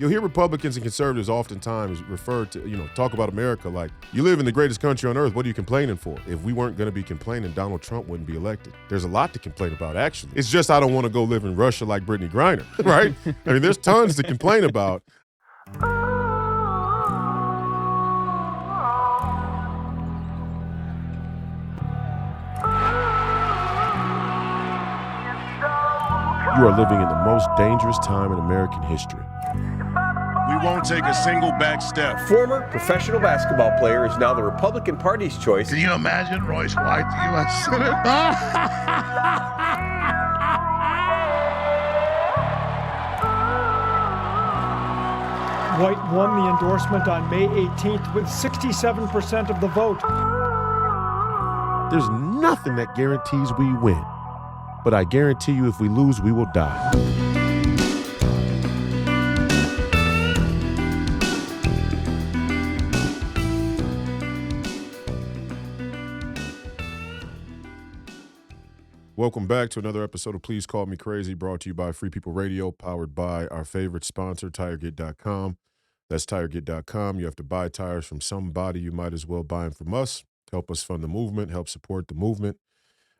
You'll hear Republicans and conservatives oftentimes refer to, talk about America like, you live in the greatest country on earth. What are you complaining for? If we weren't going to be complaining, Donald Trump wouldn't be elected. There's a lot to complain about, actually. It's just I don't want to go live in Russia like Brittany Griner, right? I mean, there's tons to complain about. You are living in the most dangerous time in American history. We won't take a single back step. Former professional basketball player is now the Republican Party's choice. Can you imagine Royce White, the U.S. Senator? White won the endorsement on May 18th with 67% of the vote. There's nothing that guarantees we win. But I guarantee you if we lose, we will die. Welcome back to another episode of Please Call Me Crazy, brought to you by Free People Radio, powered by our favorite sponsor, TireGet.com. That's TireGet.com. You have to buy tires from somebody. You might as well buy them from us. Help us fund the movement, help support the movement.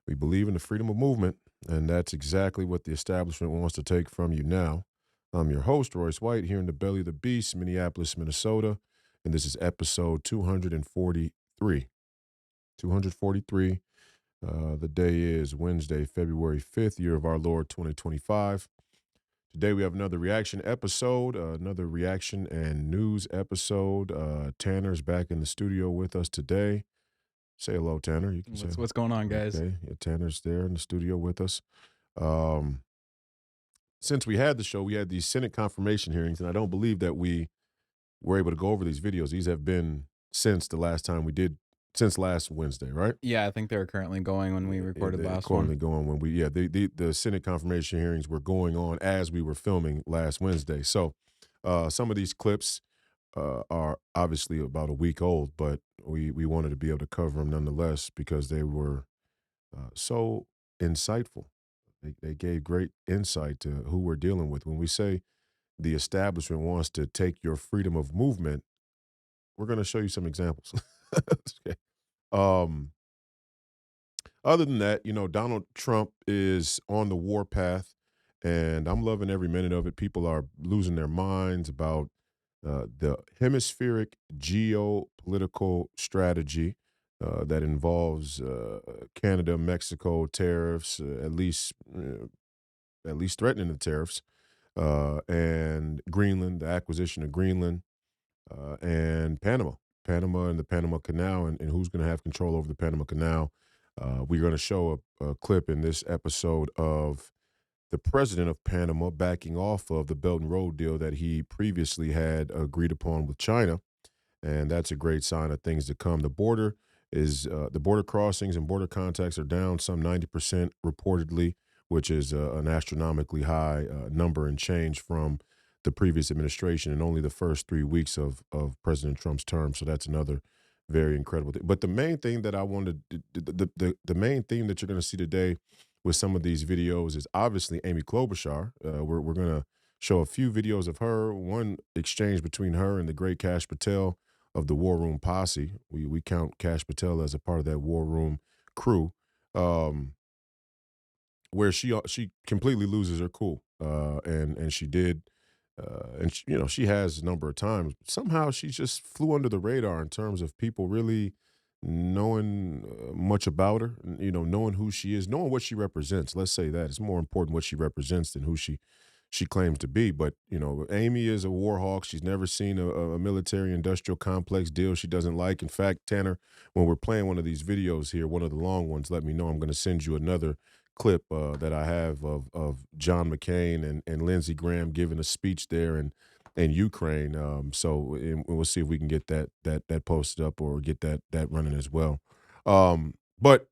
We believe in the freedom of movement, and that's exactly what the establishment wants to take from you now. I'm your host, Royce White, here in the belly of the beast, Minneapolis, Minnesota, and this is episode 243. 243. The day is Wednesday, February 5th, year of our Lord 2025. Today we have another reaction episode, another reaction and news episode. Tanner's back in the studio with us today. Say hello, Tanner. You can say What's going on, guys? Okay. Yeah, Tanner's there in the studio with us. Since we had the show, we had these Senate confirmation hearings, and I don't believe that we were able to go over these videos. These have been since the last time we did, since last Wednesday, right? Yeah, I think they're currently going when we recorded last currently one. going when we, the Senate confirmation hearings were going on as we were filming last Wednesday. So some of these clips are obviously about a week old, but we wanted to be able to cover them nonetheless because they were so insightful. They gave great insight to who we're dealing with. When we say the establishment wants to take your freedom of movement, we're going to show you some examples. Okay. Other than that, Donald Trump is on the war path, and I'm loving every minute of it. People are losing their minds about the hemispheric geopolitical strategy that involves Canada, Mexico tariffs, at least threatening the tariffs, and Greenland, the acquisition of Greenland, and Panama and the Panama Canal, and who's going to have control over the Panama Canal. We're going to show a clip in this episode of the president of Panama backing off of the Belt and Road deal that he previously had agreed upon with China, and that's a great sign of things to come. The border crossings and border contacts are down some 90% reportedly, which is an astronomically high number and change from the previous administration and only the first 3 weeks of President Trump's term. So that's another very incredible thing. But the main thing that I wanted, the main theme that you're going to see today with some of these videos is obviously Amy Klobuchar. We're going to show a few videos of her, one exchange between her and the great Kash Patel of the War Room Posse. We count Kash Patel as a part of that War Room crew, where she completely loses her cool, and she did. And she has a number of times. Somehow she just flew under the radar in terms of people really knowing much about her, knowing who she is, knowing what she represents. Let's say that. It's more important what she represents than who she claims to be. But, Amy is a war hawk. She's never seen a military-industrial complex deal she doesn't like. In fact, Tanner, when we're playing one of these videos here, one of the long ones, let me know. I'm going to send you another clip that I have of John McCain and Lindsey Graham giving a speech there in Ukraine. So we'll see if we can get that posted up or get that running as well. But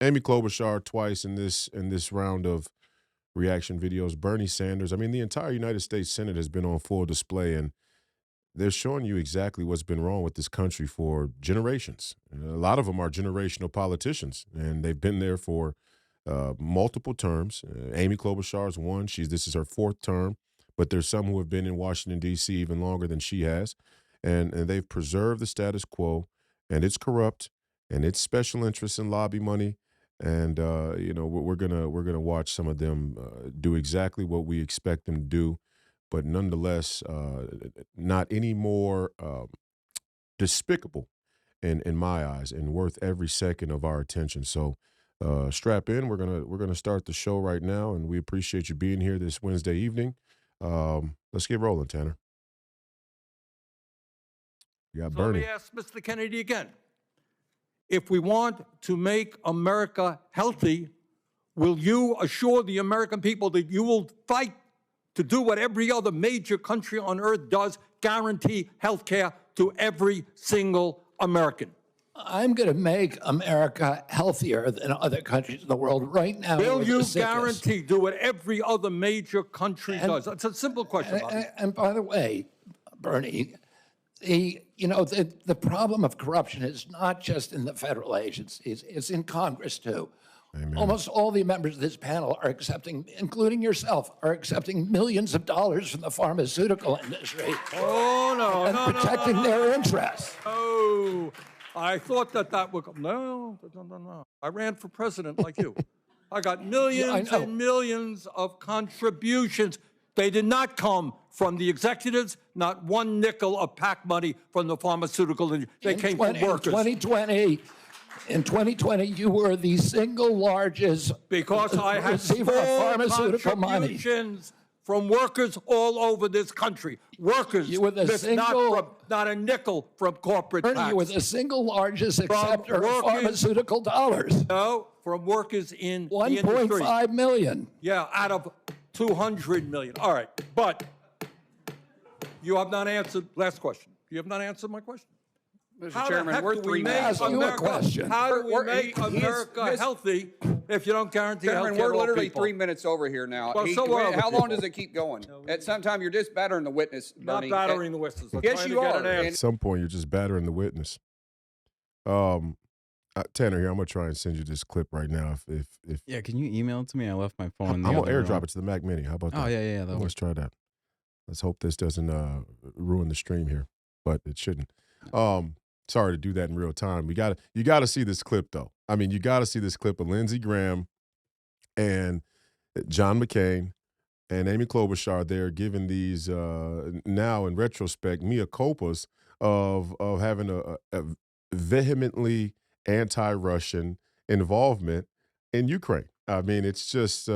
Amy Klobuchar twice in this round of reaction videos. Bernie Sanders. I mean, the entire United States Senate has been on full display, and they're showing you exactly what's been wrong with this country for generations. A lot of them are generational politicians, and they've been there for multiple terms. Amy Klobuchar is one. This is her fourth term. but there's some who have been in Washington, D.C. even longer than she has, and they've preserved the status quo, and it's corrupt, and it's special interests and lobby money, and we're gonna watch some of them do exactly what we expect them to do, but nonetheless, not any more despicable in my eyes and worth every second of our attention. So strap in. We're gonna start the show right now, and we appreciate you being here this Wednesday evening. Let's get rolling, Tanner. You got So let me Bernie. ask Mr. Kennedy again. If we want to make America healthy, will you assure the American people that you will fight to do what every other major country on earth does, guarantee health care to every single American? I'm going to make America healthier than other countries in the world right now. Will you guarantee do what every other major country does? That's a simple question. And by the way, Bernie, the problem of corruption is not just in the federal agencies, it's in Congress too. Amen. Almost all the members of this panel are accepting, including yourself, are accepting millions of dollars from the pharmaceutical industry and protecting their interests. Oh, I thought that would come. No. I ran for president like you. I got millions and millions of contributions. They did not come from the executives, not one nickel of PAC money from the pharmaceutical industry. They came from workers. In 2020, you were the single largest Because I had receiver of pharmaceutical money. contributions from workers all over this country. Workers, You were the not a nickel from corporate Bernie, PACs. you were the single largest acceptor of workers- pharmaceutical dollars. No, from workers in the industry. 1.5 million. Yeah, out of 200 million. All right, but you have not answered, last question. You have not answered my question. Mr. Chairman, we're 3 minutes. Ask you a question. How do we make America healthy if you don't guarantee health Chairman, care we're to all literally people? 3 minutes over here now. Well, so are other How long people. does it keep going? At some time, you're just battering the witness, Not Bernie. battering the witnesses. I'm Yes, trying you to get are. an answer. At some point, you're just battering the witness. Tanner, here, I'm gonna try and send you this clip right now. If Yeah, can you email it to me? I left my phone in the I'm gonna other airdrop room. it to the Mac Mini. How about that? Oh, yeah. Let's try that. Let's hope this doesn't ruin the stream here, but it shouldn't. Sorry to do that in real time. You gotta see this clip though. I mean, you gotta see this clip of Lindsey Graham and John McCain and Amy Klobuchar there giving these now in retrospect mea culpas of having a vehemently anti-Russian involvement in Ukraine. I mean, it's just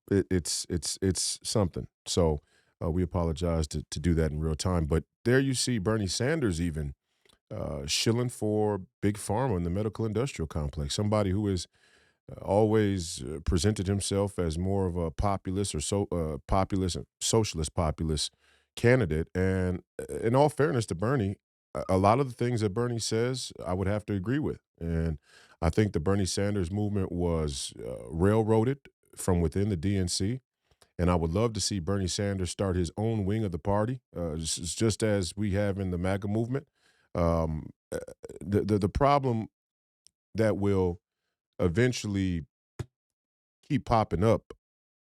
it's something. So we apologize to do that in real time. But there you see Bernie Sanders even shilling for big pharma in the medical industrial complex. Somebody who has always presented himself as more of a populist or populist, socialist populist candidate. And in all fairness to Bernie, a lot of the things that Bernie says, I would have to agree with. And I think the Bernie Sanders movement was railroaded from within the DNC. And I would love to see Bernie Sanders start his own wing of the party, just as we have in the MAGA movement. The problem that will eventually keep popping up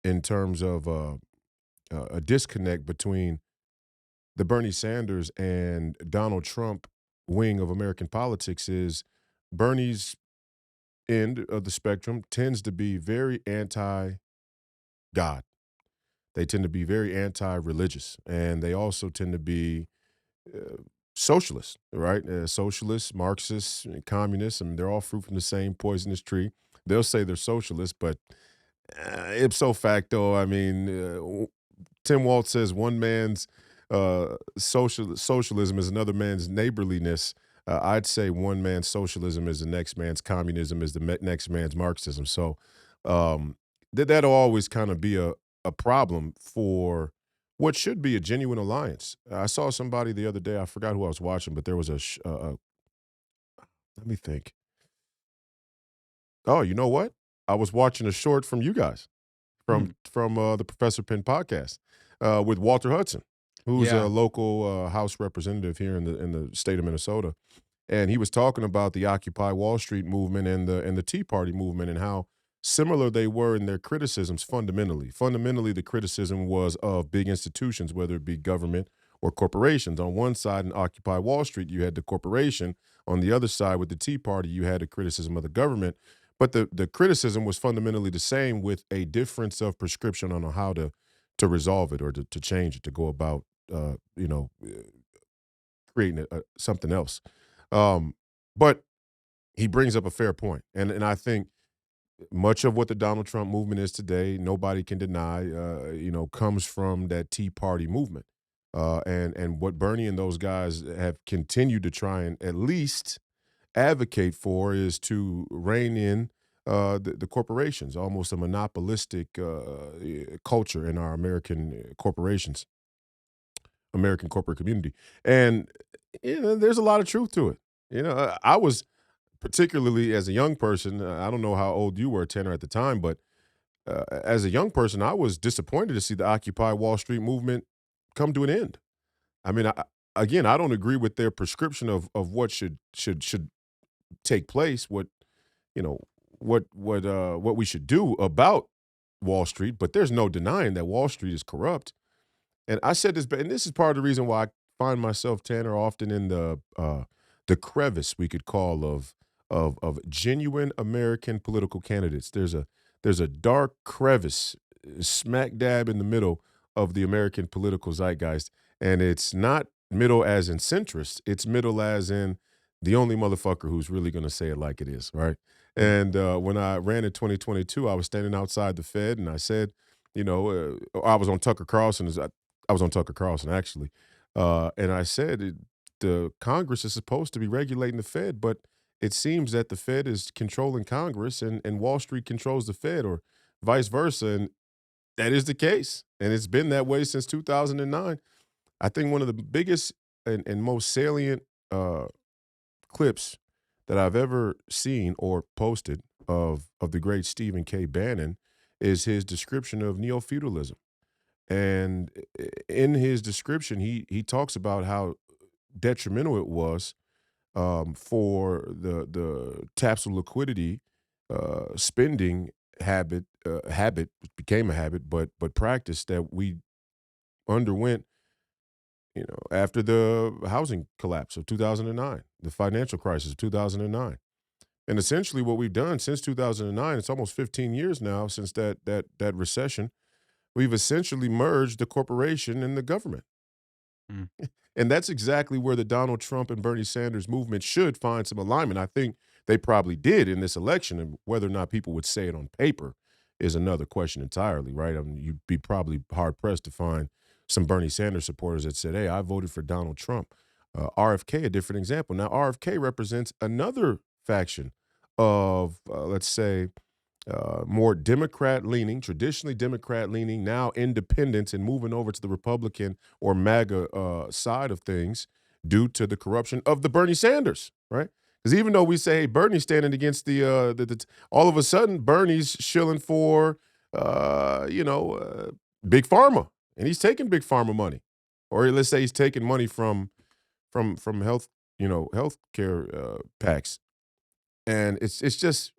in terms of a disconnect between the Bernie Sanders and Donald Trump wing of American politics is Bernie's end of the spectrum tends to be very anti-God. They tend to be very anti-religious, and they also tend to be socialists, right? Socialists, Marxists, and communists. I mean, they're all fruit from the same poisonous tree. They'll say they're socialists, but ipso facto, I mean, Tim Walz says one man's socialism is another man's neighborliness. I'd say one man's socialism is the next man's communism is the next man's Marxism. So that'll always kind of be a problem for what should be a genuine alliance. I saw somebody the other day, I forgot who I was watching, but there was let me think. Oh, you know what? I was watching a short from you guys, from the Professor Penn podcast with Walter Hudson, who's a local House representative here in the state of Minnesota. And he was talking about the Occupy Wall Street movement and the Tea Party movement and how similar they were in their criticisms fundamentally. Fundamentally, the criticism was of big institutions, whether it be government or corporations. On one side, in Occupy Wall Street, you had the corporation. On the other side, with the Tea Party, you had a criticism of the government. But the criticism was fundamentally the same, with a difference of prescription on how to resolve it, or to change it, to go about creating something else. But he brings up a fair point, and I think much of what the Donald Trump movement is today, nobody can deny, comes from that Tea Party movement, and what Bernie and those guys have continued to try and at least advocate for is to rein in the corporations, almost a monopolistic culture in our American corporations, American corporate community, and there's a lot of truth to it. I was, particularly as a young person, I don't know how old you were, Tanner, at the time, but as a young person, I was disappointed to see the Occupy Wall Street movement come to an end. I mean, again, I don't agree with their prescription of what should take place, what what we should do about Wall Street, but there's no denying that Wall Street is corrupt. And I said this, and this is part of the reason why I find myself, Tanner, often in the crevice, we could call, of genuine American political candidates. There's a dark crevice smack dab in the middle of the American political zeitgeist, and it's not middle as in centrist. It's middle as in the only motherfucker who's really going to say it like it is, right? And when I ran in 2022, I was standing outside the Fed, and I said, I was on Tucker Carlson. I was on Tucker Carlson, actually. And I said, the Congress is supposed to be regulating the Fed, but it seems that the Fed is controlling Congress, and Wall Street controls the Fed, or vice versa. And that is the case. And it's been that way since 2009. I think one of the biggest and most salient clips that I've ever seen or posted of the great Stephen K. Bannon is his description of neo-feudalism. And in his description, he talks about how detrimental it was for the taps of liquidity spending habit, became a habit, but practice that we underwent, after the housing collapse of 2009, the financial crisis of 2009. And essentially what we've done since 2009, it's almost 15 years now since that recession, we've essentially merged the corporation and the government. Mm. And that's exactly where the Donald Trump and Bernie Sanders movement should find some alignment. I think they probably did in this election, and whether or not people would say it on paper is another question entirely, right? I mean, you'd be probably hard-pressed to find some Bernie Sanders supporters that said, hey, I voted for Donald Trump. RFK, a different example. Now, RFK represents another faction of, let's say, more Democrat-leaning, traditionally Democrat-leaning, now independents, and moving over to the Republican or MAGA side of things due to the corruption of the Bernie Sanders, right? Because even though we say, hey, Bernie's standing against all of a sudden Bernie's shilling for, big pharma, and he's taking big pharma money, or let's say he's taking money from health, health care PACs, and it's just,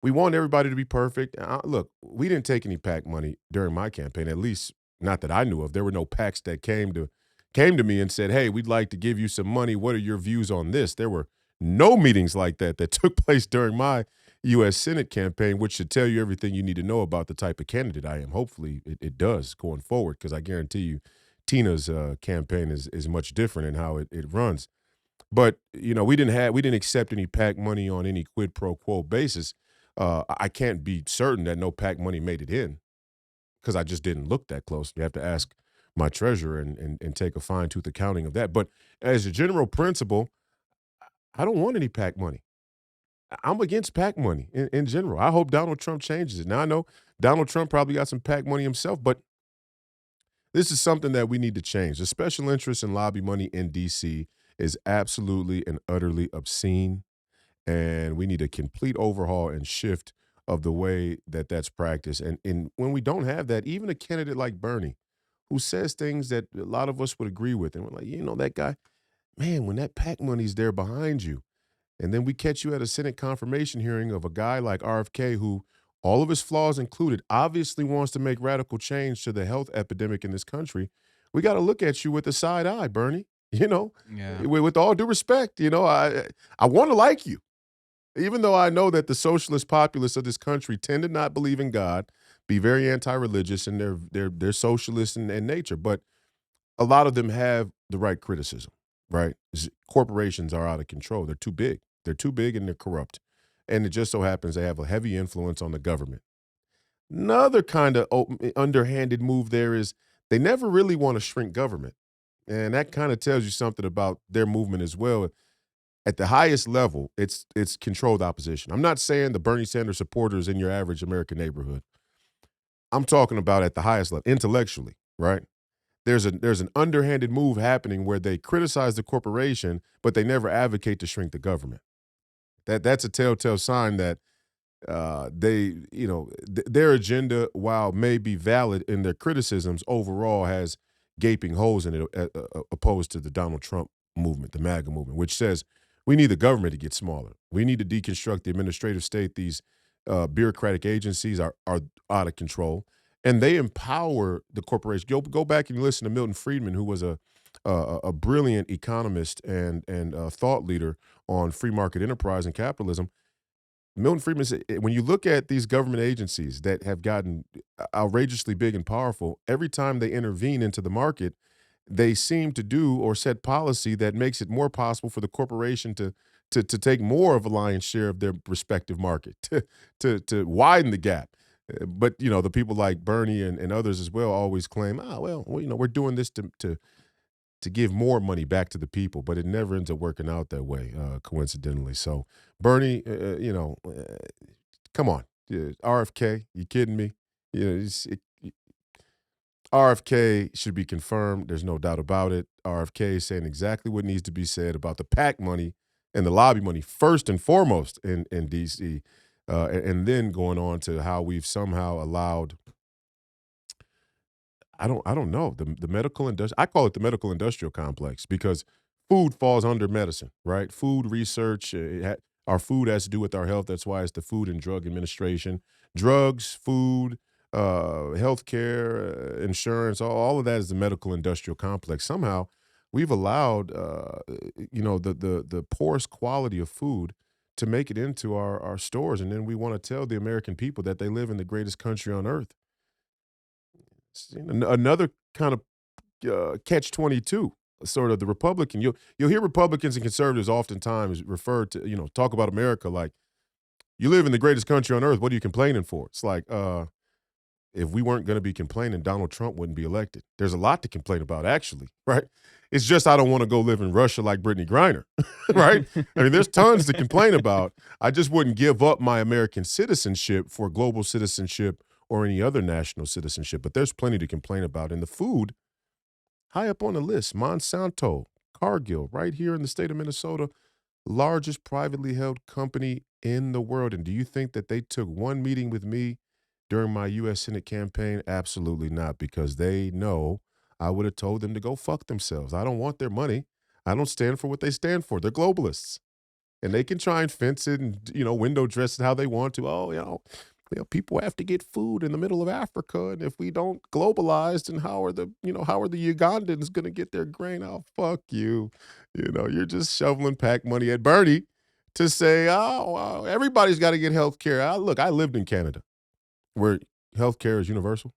we want everybody to be perfect. Look, we didn't take any PAC money during my campaign, at least not that I knew of. There were no PACs that came to me and said, hey, we'd like to give you some money. What are your views on this? There were no meetings like that took place during my U.S. Senate campaign, which should tell you everything you need to know about the type of candidate I am. Hopefully it does going forward, because I guarantee you Tina's campaign is much different in how it runs. But, we didn't accept any PAC money on any quid pro quo basis. I can't be certain that no PAC money made it in, because I just didn't look that close. You have to ask my treasurer and take a fine-tooth accounting of that. But as a general principle, I don't want any PAC money. I'm against PAC money in general. I hope Donald Trump changes it. Now, I know Donald Trump probably got some PAC money himself, but this is something that we need to change. The special interest and lobby money in D.C. is absolutely and utterly obscene, and we need a complete overhaul and shift of the way that's practiced. And when we don't have that, even a candidate like Bernie, who says things that a lot of us would agree with, and we're like, that guy, man, when that PAC money's there behind you, And then we catch you at a Senate confirmation hearing of a guy like RFK who, all of his flaws included, obviously wants to make radical change to the health epidemic in this country. We got to look at you with a side eye, Bernie. You know, Yeah. with all due respect, you know, I want to like you, even though I know that the socialist populists of this country tend to not believe in God, be very anti-religious, and they're socialist in nature. But a lot of them have the right criticism, right? Corporations are out of control. They're too big. They're too big and they're corrupt. And it just so happens they have a heavy influence on the government. Another kind of underhanded move there is they never really want to shrink government. And that kind of tells you something about their movement as well. At the highest level, it's controlled opposition. I'm not saying the Bernie Sanders supporters in your average American neighborhood. I'm talking about at the highest level, intellectually, right? There's an underhanded move happening where they criticize the corporation, but they never advocate to shrink the government. That's a telltale sign that their agenda, while may be valid in their criticisms, overall has gaping holes in it, opposed to the Donald Trump movement, the MAGA movement, which says we need the government to get smaller. We need to deconstruct the administrative state. These bureaucratic agencies are out of control, and they empower the corporation. Go back and listen to Milton Friedman, who was a brilliant economist and thought leader on free market enterprise and capitalism. Milton Friedman said, when you look at these government agencies that have gotten outrageously big and powerful, every time they intervene into the market, they seem to do or set policy that makes it more possible for the corporation to take more of a lion's share of their respective market, to widen the gap. But, you know, the people like Bernie and others as well always claim, we're doing this to give more money back to the people, but it never ends up working out that way, coincidentally. So, Bernie, come on, RFK, you kidding me? You know, RFK should be confirmed. There's no doubt about it. RFK is saying exactly what needs to be said about the PAC money and the lobby money, first and foremost in D.C., and then going on to how we've somehow allowed. I don't know, the medical industry. I call it the medical industrial complex because food falls under medicine, right? Food research, our food has to do with our health. That's why it's the Food and Drug Administration. Drugs, food, healthcare, insurance, all of that is the medical industrial complex. Somehow, we've allowed the poorest quality of food to make it into our stores, and then we want to tell the American people that they live in the greatest country on earth. Another kind of catch-22, sort of the Republican. You'll hear Republicans and conservatives oftentimes refer to, talk about America like, you live in the greatest country on earth. What are you complaining for? It's like, if we weren't going to be complaining, Donald Trump wouldn't be elected. There's a lot to complain about, actually, right? It's just I don't want to go live in Russia like Brittany Griner, right? I mean, there's tons to complain about. I just wouldn't give up my American citizenship for global citizenship or any other national citizenship. But there's plenty to complain about. And the food, high up on the list, Monsanto, Cargill, right here in the state of Minnesota, largest privately held company in the world. And do you think that they took one meeting with me during my U.S. Senate campaign? Absolutely not, because they know I would have told them to go fuck themselves. I don't want their money. I don't stand for what they stand for. They're globalists. And they can try and fence it and, window dress it how they want to. People have to get food in the middle of Africa, and if we don't globalize, then how are the Ugandans going to get their grain? Oh, fuck you. You're just shoveling PAC money at Bernie to say, everybody's got to get health care. Look, I lived in Canada where health care is universal,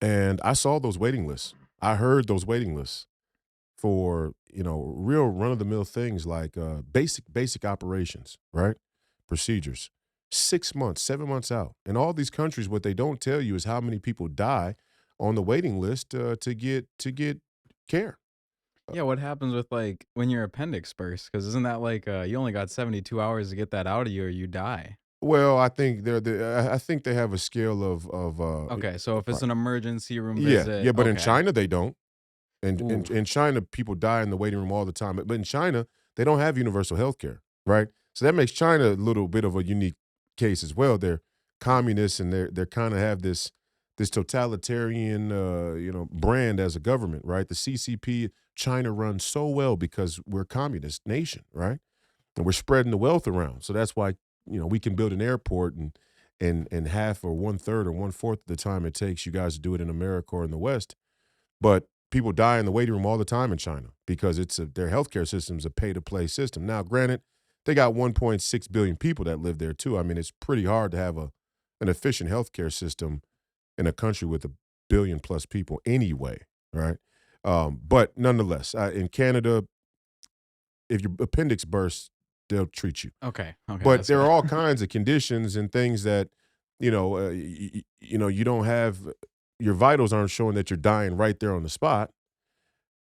and I saw those waiting lists. I heard those waiting lists for, real run-of-the-mill things like basic operations, right? Procedures. 6 months, 7 months out. In all these countries, what they don't tell you is how many people die on the waiting list to get care. Yeah, what happens with when your appendix bursts? Because isn't that you only got 72 hours to get that out of you or you die? Well, I think I think they have a scale of Okay, so if it's an emergency room yeah, visit, but in okay. China they don't. And in China, people die in the waiting room all the time. But in China, they don't have universal health care, right? So that makes China a little bit of a unique case as well. They're communists, and they're kind of have this totalitarian brand as a government, right? The CCP, China runs so well because we're a communist nation, right? and we're spreading the wealth around. So that's why, we can build an airport and half or 1/3 or 1/4 of the time it takes you guys to do it in America or in the West. But people die in the waiting room all the time in China because their healthcare system's a pay-to-play system. Now, granted, they got 1.6 billion people that live there too. I mean, it's pretty hard to have an efficient healthcare system in a country with 1 billion+ people anyway, right? But nonetheless, in Canada, if your appendix bursts, they'll treat you. Okay. But there are all kinds of conditions and things that, you don't have, your vitals aren't showing that you're dying right there on the spot,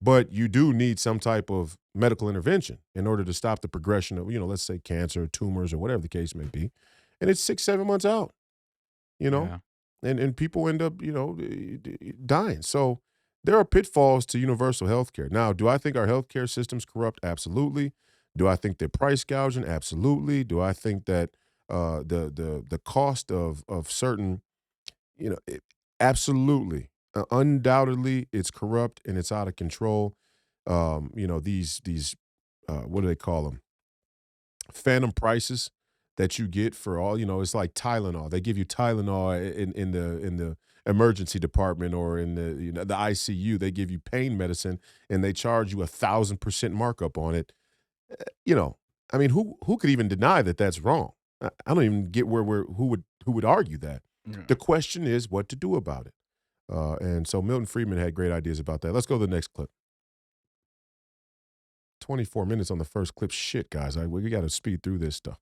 but you do need some type of medical intervention in order to stop the progression of, let's say cancer, tumors, or whatever the case may be. And it's 6-7 months out, Yeah. and people end up, dying. So there are pitfalls to universal health care. Now, do I think our healthcare system's corrupt? Absolutely. Do I think they're price gouging? Absolutely. Do I think that the cost of certain, absolutely. Undoubtedly, it's corrupt and it's out of control. These what do they call them? Phantom prices that you get for all, it's like Tylenol. They give you Tylenol in the emergency department or in the ICU. They give you pain medicine and they charge you 1,000% markup on it. I mean, who could even deny that that's wrong? I don't even get who would argue that. Yeah. The question is what to do about it. And so Milton Friedman had great ideas about that. Let's go to the next clip. 24 minutes on the first clip. Shit, guys, we got to speed through this stuff.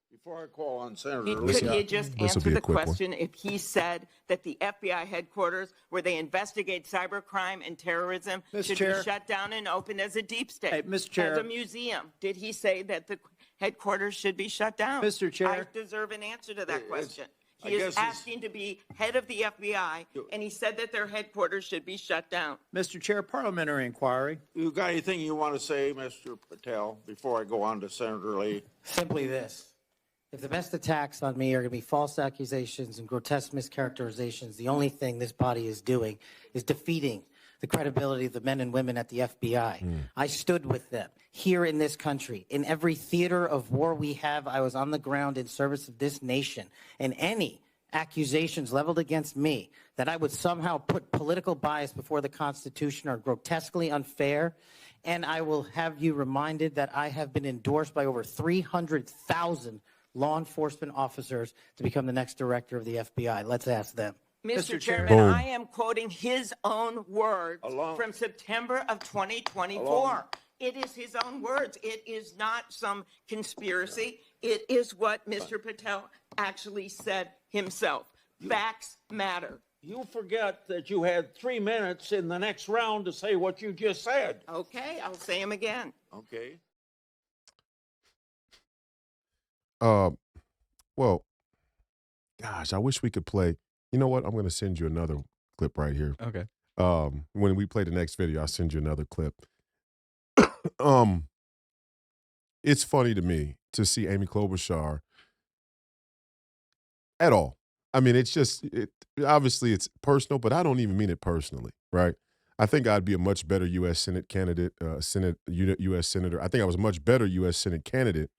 Before I call on Senator Could he just This'll answer be a the quick one. question if he said that the FBI headquarters where they investigate cybercrime and terrorism Mr. should Chair. be shut down and opened as a deep state, Hey, Mr. Chair. as a museum? Did he say that the headquarters should be shut down? Mr. Chair. I deserve an answer to that question. I He guess is it's- asking to be head of the FBI, and he said that their headquarters should be shut down. Mr. Chair, parliamentary inquiry. You got anything you want to say, Mr. Patel, before I go on to Senator Lee? Simply this. If the best attacks on me are going to be false accusations and grotesque mischaracterizations, the only thing this body is doing is defeating the credibility of the men and women at the FBI. I stood with them here in this country. In every theater of war we have, I was on the ground in service of this nation. And any accusations leveled against me that I would somehow put political bias before the Constitution are grotesquely unfair. And I will have you reminded that I have been endorsed by over 300,000 law enforcement officers to become the next director of the FBI. Let's ask them. Mr. Chairman, Boom. I am quoting his own words from September of 2024. It is his own words. It is not some conspiracy. It is what Mr. Patel actually said himself. Facts matter. You forget that you had 3 minutes in the next round to say what you just said. Okay, I'll say him again. Okay. Well, gosh, I wish we could play. You know what? I'm going to send you another clip right here. Okay. When we play the next video, I'll send you another clip. It's funny to me to see Amy Klobuchar at all. I mean, it's just, obviously it's personal, but I don't even mean it personally, right? I think I'd be a much better U.S. Senate candidate, U.S. Senator. I think I was a much better U.S. Senate candidate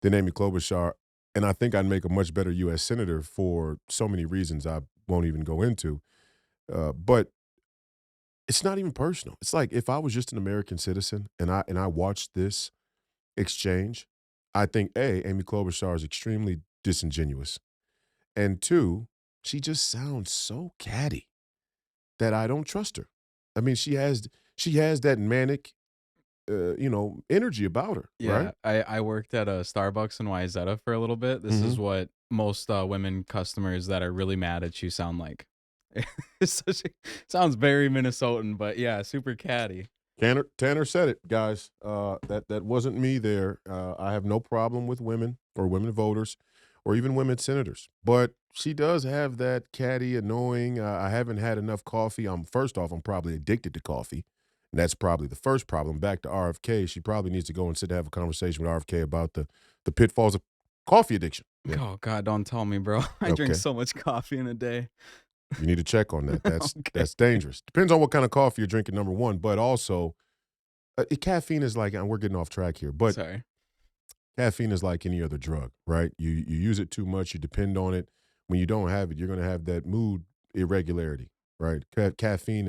than Amy Klobuchar, and I think I'd make a much better U.S. Senator for so many reasons I won't even go into. But it's not even personal. It's like if I was just an American citizen and I watched this exchange, I think, A, Amy Klobuchar is extremely disingenuous. And 2, she just sounds so catty that I don't trust her. I mean, she has that manic, energy about her, Yeah, right? I worked at a Starbucks in Wayzata for a little bit. This is what most women customers that are really mad at you sound like. Sounds very Minnesotan, but yeah, super catty. Tanner said it, guys. That wasn't me there. I have no problem with women or women voters or even women senators. But she does have that catty, annoying, I haven't had enough coffee. First off, I'm probably addicted to coffee. And that's probably the first problem. Back to RFK, she probably needs to go and sit and have a conversation with RFK about the pitfalls of coffee addiction. Yeah. Oh God, don't tell me, bro. I drink so much coffee in a day. You need to check on that. That's Okay. that's dangerous. Depends on what kind of coffee you're drinking, number one. But also, caffeine is like, and we're getting off track here. But Sorry. caffeine is like any other drug, right? You use it too much, you depend on it. When you don't have it, you're going to have that mood irregularity, right? Caffeine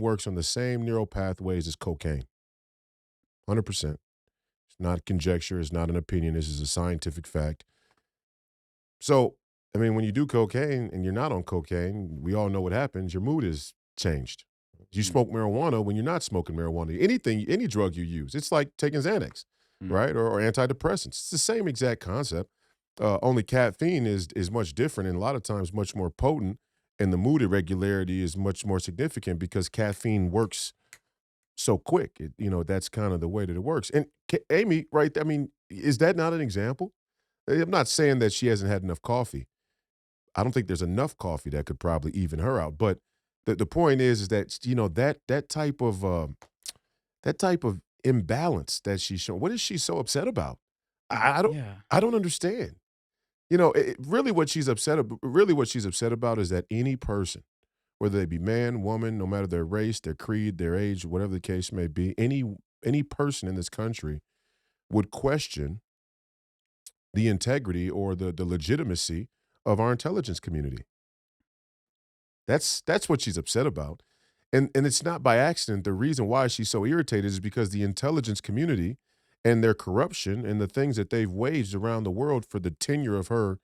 works on the same neural pathways as cocaine, 100%. It's not conjecture, it's not an opinion. This is a scientific fact. So, I mean, when you do cocaine and you're not on cocaine, we all know what happens. Your mood is changed. You smoke marijuana when you're not smoking marijuana. Any drug you use, it's like taking Xanax, right? Or antidepressants. It's the same exact concept. Only caffeine is much different and a lot of times much more potent, and the mood irregularity is much more significant because caffeine works so quick. That's kind of the way that it works. And Amy, right? I mean, is that not an example? I'm not saying that she hasn't had enough coffee. I don't think there's enough coffee that could probably even her out. But the point is that that type of imbalance that she's showing. What is she so upset about? I don't understand. Really what she's upset about is that any person, whether they be man, woman, no matter their race, their creed, their age, whatever the case may be, any person in this country would question the integrity or the legitimacy of our intelligence community. That's what she's upset about. And it's not by accident. The reason why she's so irritated is because the intelligence community and their corruption and the things that they've waged around the world for the tenure of her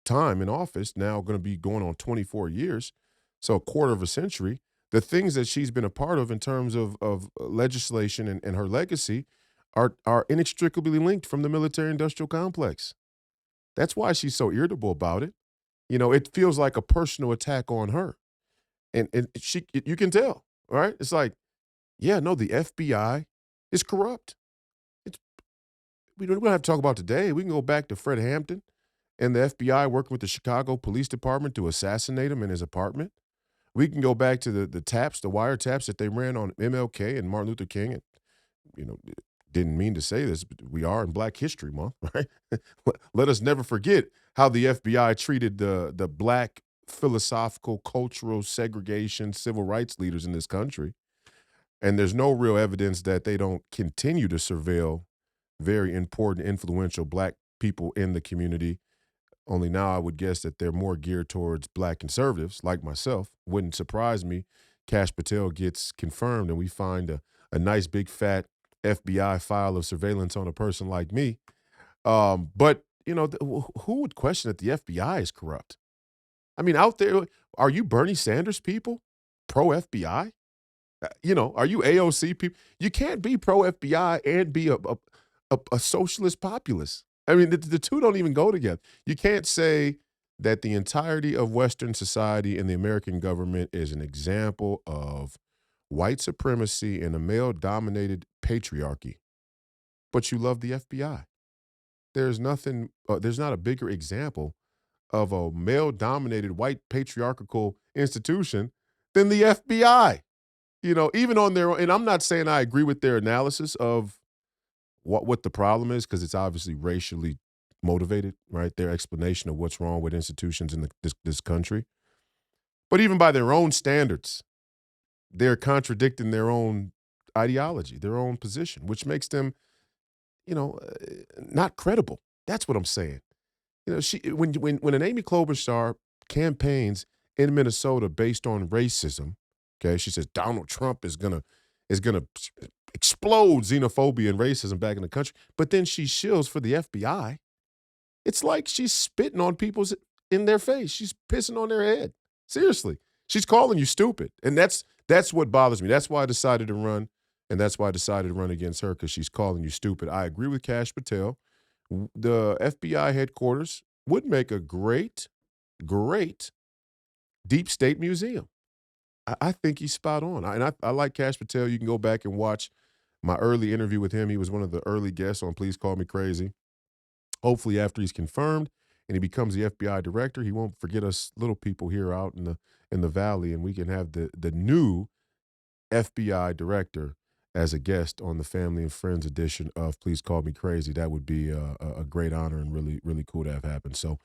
time in office, now going to be going on 24 years, so a quarter of a century, the things that she's been a part of in terms of legislation and her legacy are inextricably linked from the military-industrial complex. That's why she's so irritable about it. It feels like a personal attack on her. And you can tell, right? It's like, yeah, no, the FBI is corrupt. We don't have to talk about today. We can go back to Fred Hampton and the FBI working with the Chicago Police Department to assassinate him in his apartment. We can go back to the wiretaps that they ran on MLK and Martin Luther King. And, didn't mean to say this, but we are in Black History Month, right? Let us never forget how the FBI treated the black philosophical, cultural segregation, civil rights leaders in this country. And there's no real evidence that they don't continue to surveil very important, influential black people in the community. Only now I would guess that they're more geared towards black conservatives like myself. Wouldn't surprise me. Kash Patel gets confirmed and we find a nice big fat FBI file of surveillance on a person like me. But, who would question that the FBI is corrupt? I mean, out there, are you Bernie Sanders people? Pro-FBI? Are you AOC people? You can't be pro-FBI and be a socialist populist. I mean, the two don't even go together. You can't say that the entirety of Western society and the American government is an example of white supremacy and a male-dominated patriarchy, but you love the FBI. There's not a bigger example of a male-dominated white patriarchal institution than the FBI. Even on their own, and I'm not saying I agree with their analysis of what the problem is, because it's obviously racially motivated, right? Their explanation of what's wrong with institutions in this country. But even by their own standards, they're contradicting their own ideology, their own position, which makes them, not credible. That's what I'm saying. When an Amy Klobuchar campaigns in Minnesota based on racism, okay, she says Donald Trump is gonna explode xenophobia and racism back in the country, but then she shills for the FBI. It's like she's spitting on people's in their face. She's pissing on their head. Seriously, she's calling you stupid, and that's what bothers me. That's why I decided to run, and that's why I decided to run against her, because she's calling you stupid. I agree with Kash Patel. The FBI headquarters would make a great deep state museum. I think he's spot on. I like Kash Patel. You can go back and watch my early interview with him. He was one of the early guests on Please Call Me Crazy. Hopefully after he's confirmed and he becomes the FBI director, he won't forget us little people here out in the valley, and we can have the new FBI director as a guest on the Family and Friends edition of Please Call Me Crazy. That would be a great honor and really, really cool to have happen. So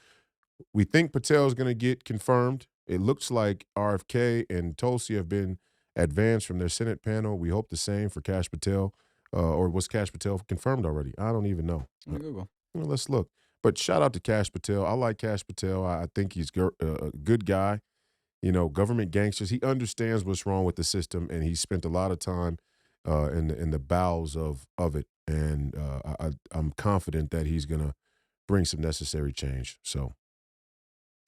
we think Patel's going to get confirmed. It looks like RFK and Tulsi have been advanced from their Senate panel. We hope the same for Kash Patel. or was Cash Patel confirmed already? I don't even know. Google. Well, let's look. But shout out to Cash Patel. I like Cash Patel. I think he's a good guy. You know, government gangsters. He understands what's wrong with the system, and he spent a lot of time in the bowels of it. And I'm confident that he's gonna bring some necessary change. So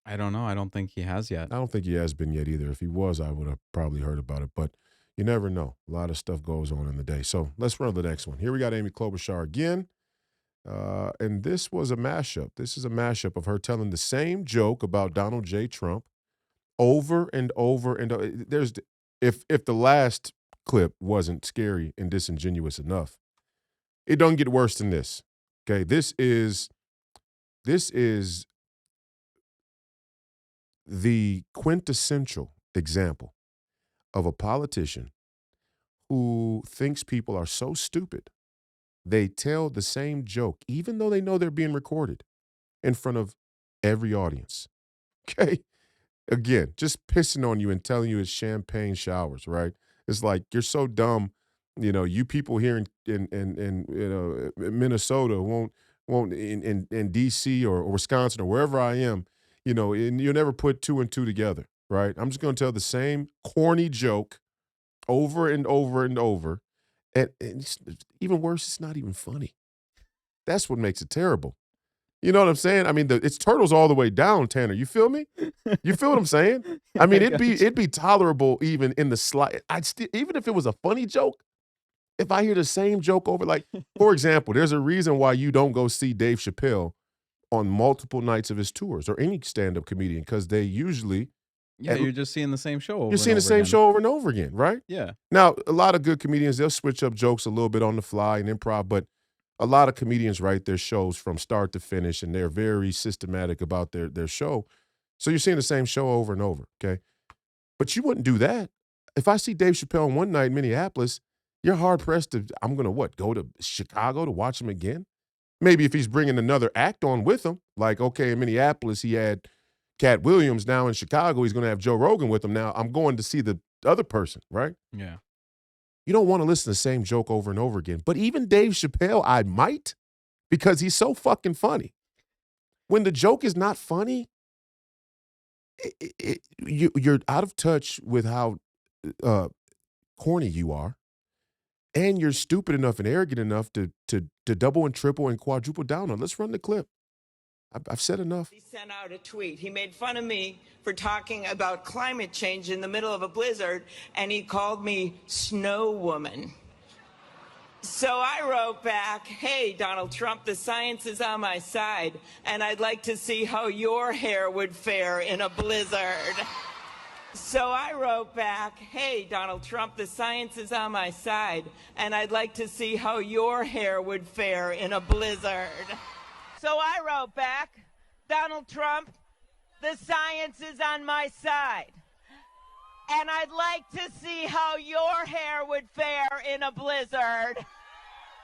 I don't know. I don't think he has yet. I don't think he has been yet either. If he was, I would have probably heard about it. But you never know. A lot of stuff goes on in the day. So let's run to the next one. Here we got Amy Klobuchar again. And this was a mashup. This is a mashup of her telling the same joke about Donald J. Trump over and over and there's if the last clip wasn't scary and disingenuous enough, it don't get worse than this. Okay, this is the quintessential example of a politician who thinks people are so stupid they tell the same joke even though they know they're being recorded in front of every audience. Okay? Again, just pissing on you and telling you it's champagne showers, right? It's like you're so dumb. You know, you people here in Minnesota won't in DC or Wisconsin or wherever I am, you know, and you'll never put two and two together, right? I'm just going to tell the same corny joke over and over and over, and it's even worse, it's not even funny. That's what makes it terrible. You know what I'm saying? I mean, it's turtles all the way down, Tanner. You feel me? You feel what I'm saying? I mean, it'd be tolerable even in the slight. Even if it was a funny joke, if I hear the same joke over, like, for example, there's a reason why you don't go see Dave Chappelle on multiple nights of his tours or any stand-up comedian, because they usually you're just seeing the same show. You're seeing the same show over and over again, right? Yeah. Now, a lot of good comedians, they'll switch up jokes a little bit on the fly and improv, but a lot of comedians write their shows from start to finish, and they're very systematic about their show. So you're seeing the same show over and over, okay? But you wouldn't do that. If I see Dave Chappelle one night in Minneapolis, you're hard-pressed to, I'm going to go to Chicago to watch him again? Maybe if he's bringing another act on with him, like, okay, in Minneapolis, he had Cat Williams. Now in Chicago, he's going to have Joe Rogan with him. Now I'm going to see the other person, right? Yeah. You don't want to listen to the same joke over and over again. But even Dave Chappelle, I might, because he's so fucking funny. When the joke is not funny, you're out of touch with how corny you are, and you're stupid enough and arrogant enough to double and triple and quadruple down on. Let's run the clip. I've said enough. He sent out a tweet. He made fun of me for talking about climate change in the middle of a blizzard, and he called me Snow Woman. So I wrote back, hey, Donald Trump, the science is on my side, and I'd like to see how your hair would fare in a blizzard. So I wrote back, hey, Donald Trump, the science is on my side, and I'd like to see how your hair would fare in a blizzard. So I wrote back, Donald Trump, the science is on my side, and I'd like to see how your hair would fare in a blizzard.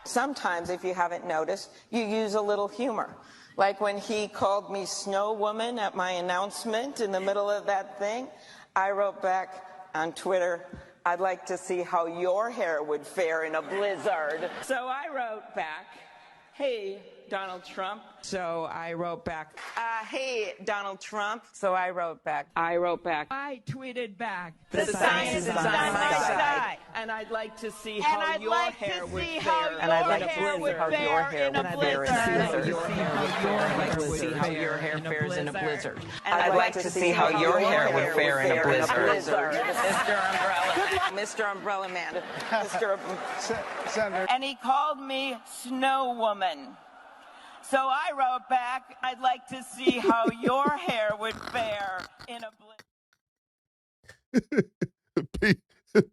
Sometimes, if you haven't noticed, you use a little humor. Like when he called me Snow Woman at my announcement in the middle of that thing, I wrote back on Twitter, I'd like to see how your hair would fare in a blizzard. So I wrote back, hey, Donald Trump. So I wrote back, hey, Donald Trump. So I wrote back. I tweeted back. The science is on my side. And I'd like to see how your hair would fare. And I'd like to see how your hair would fare in a blizzard. And I'd like to see how your hair would fare in a blizzard. Mr. Umbrella Man. Senator. And he called me Snow Woman. So I wrote back, I'd like to see how your hair would fare in a blizzard.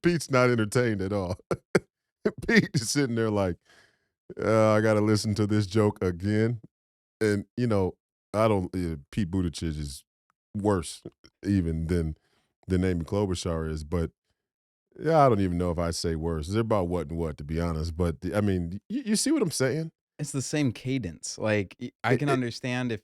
Pete's not entertained at all. Pete is sitting there like, I got to listen to this joke again. And, you know, Pete Buttigieg is worse even than Amy Klobuchar is. But, yeah, I don't even know if I say worse. They're about what and what, to be honest. But, I mean, you see what I'm saying? It's the same cadence. Like I can understand if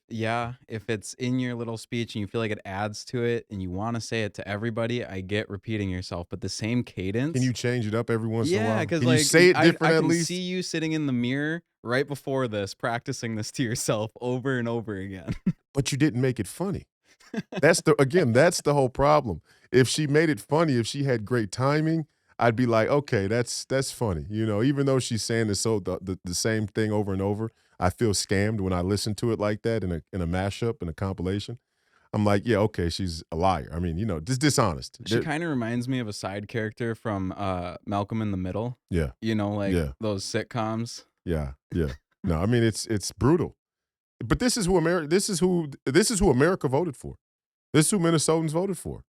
it's in your little speech and you feel like it adds to it and you want to say it to everybody, I get repeating yourself, but the same cadence. Can you change it up every once in a while? Because Can like you say it different I at can least? see you sitting in the mirror right before this, practicing this to yourself over and over again. But you didn't make it funny. That's the whole problem. If she made it funny, if she had great timing, I'd be like, okay, that's funny. You know, even though she's saying the same thing over and over, I feel scammed when I listen to it like that in a mashup, in a compilation. I'm like, yeah, okay, she's a liar. I mean, you know, just dishonest. She kind of reminds me of a side character from Malcolm in the Middle. Yeah. You know, like Yeah. those sitcoms. Yeah, yeah. No, I mean it's brutal. But this is who America voted for. This is who Minnesotans voted for.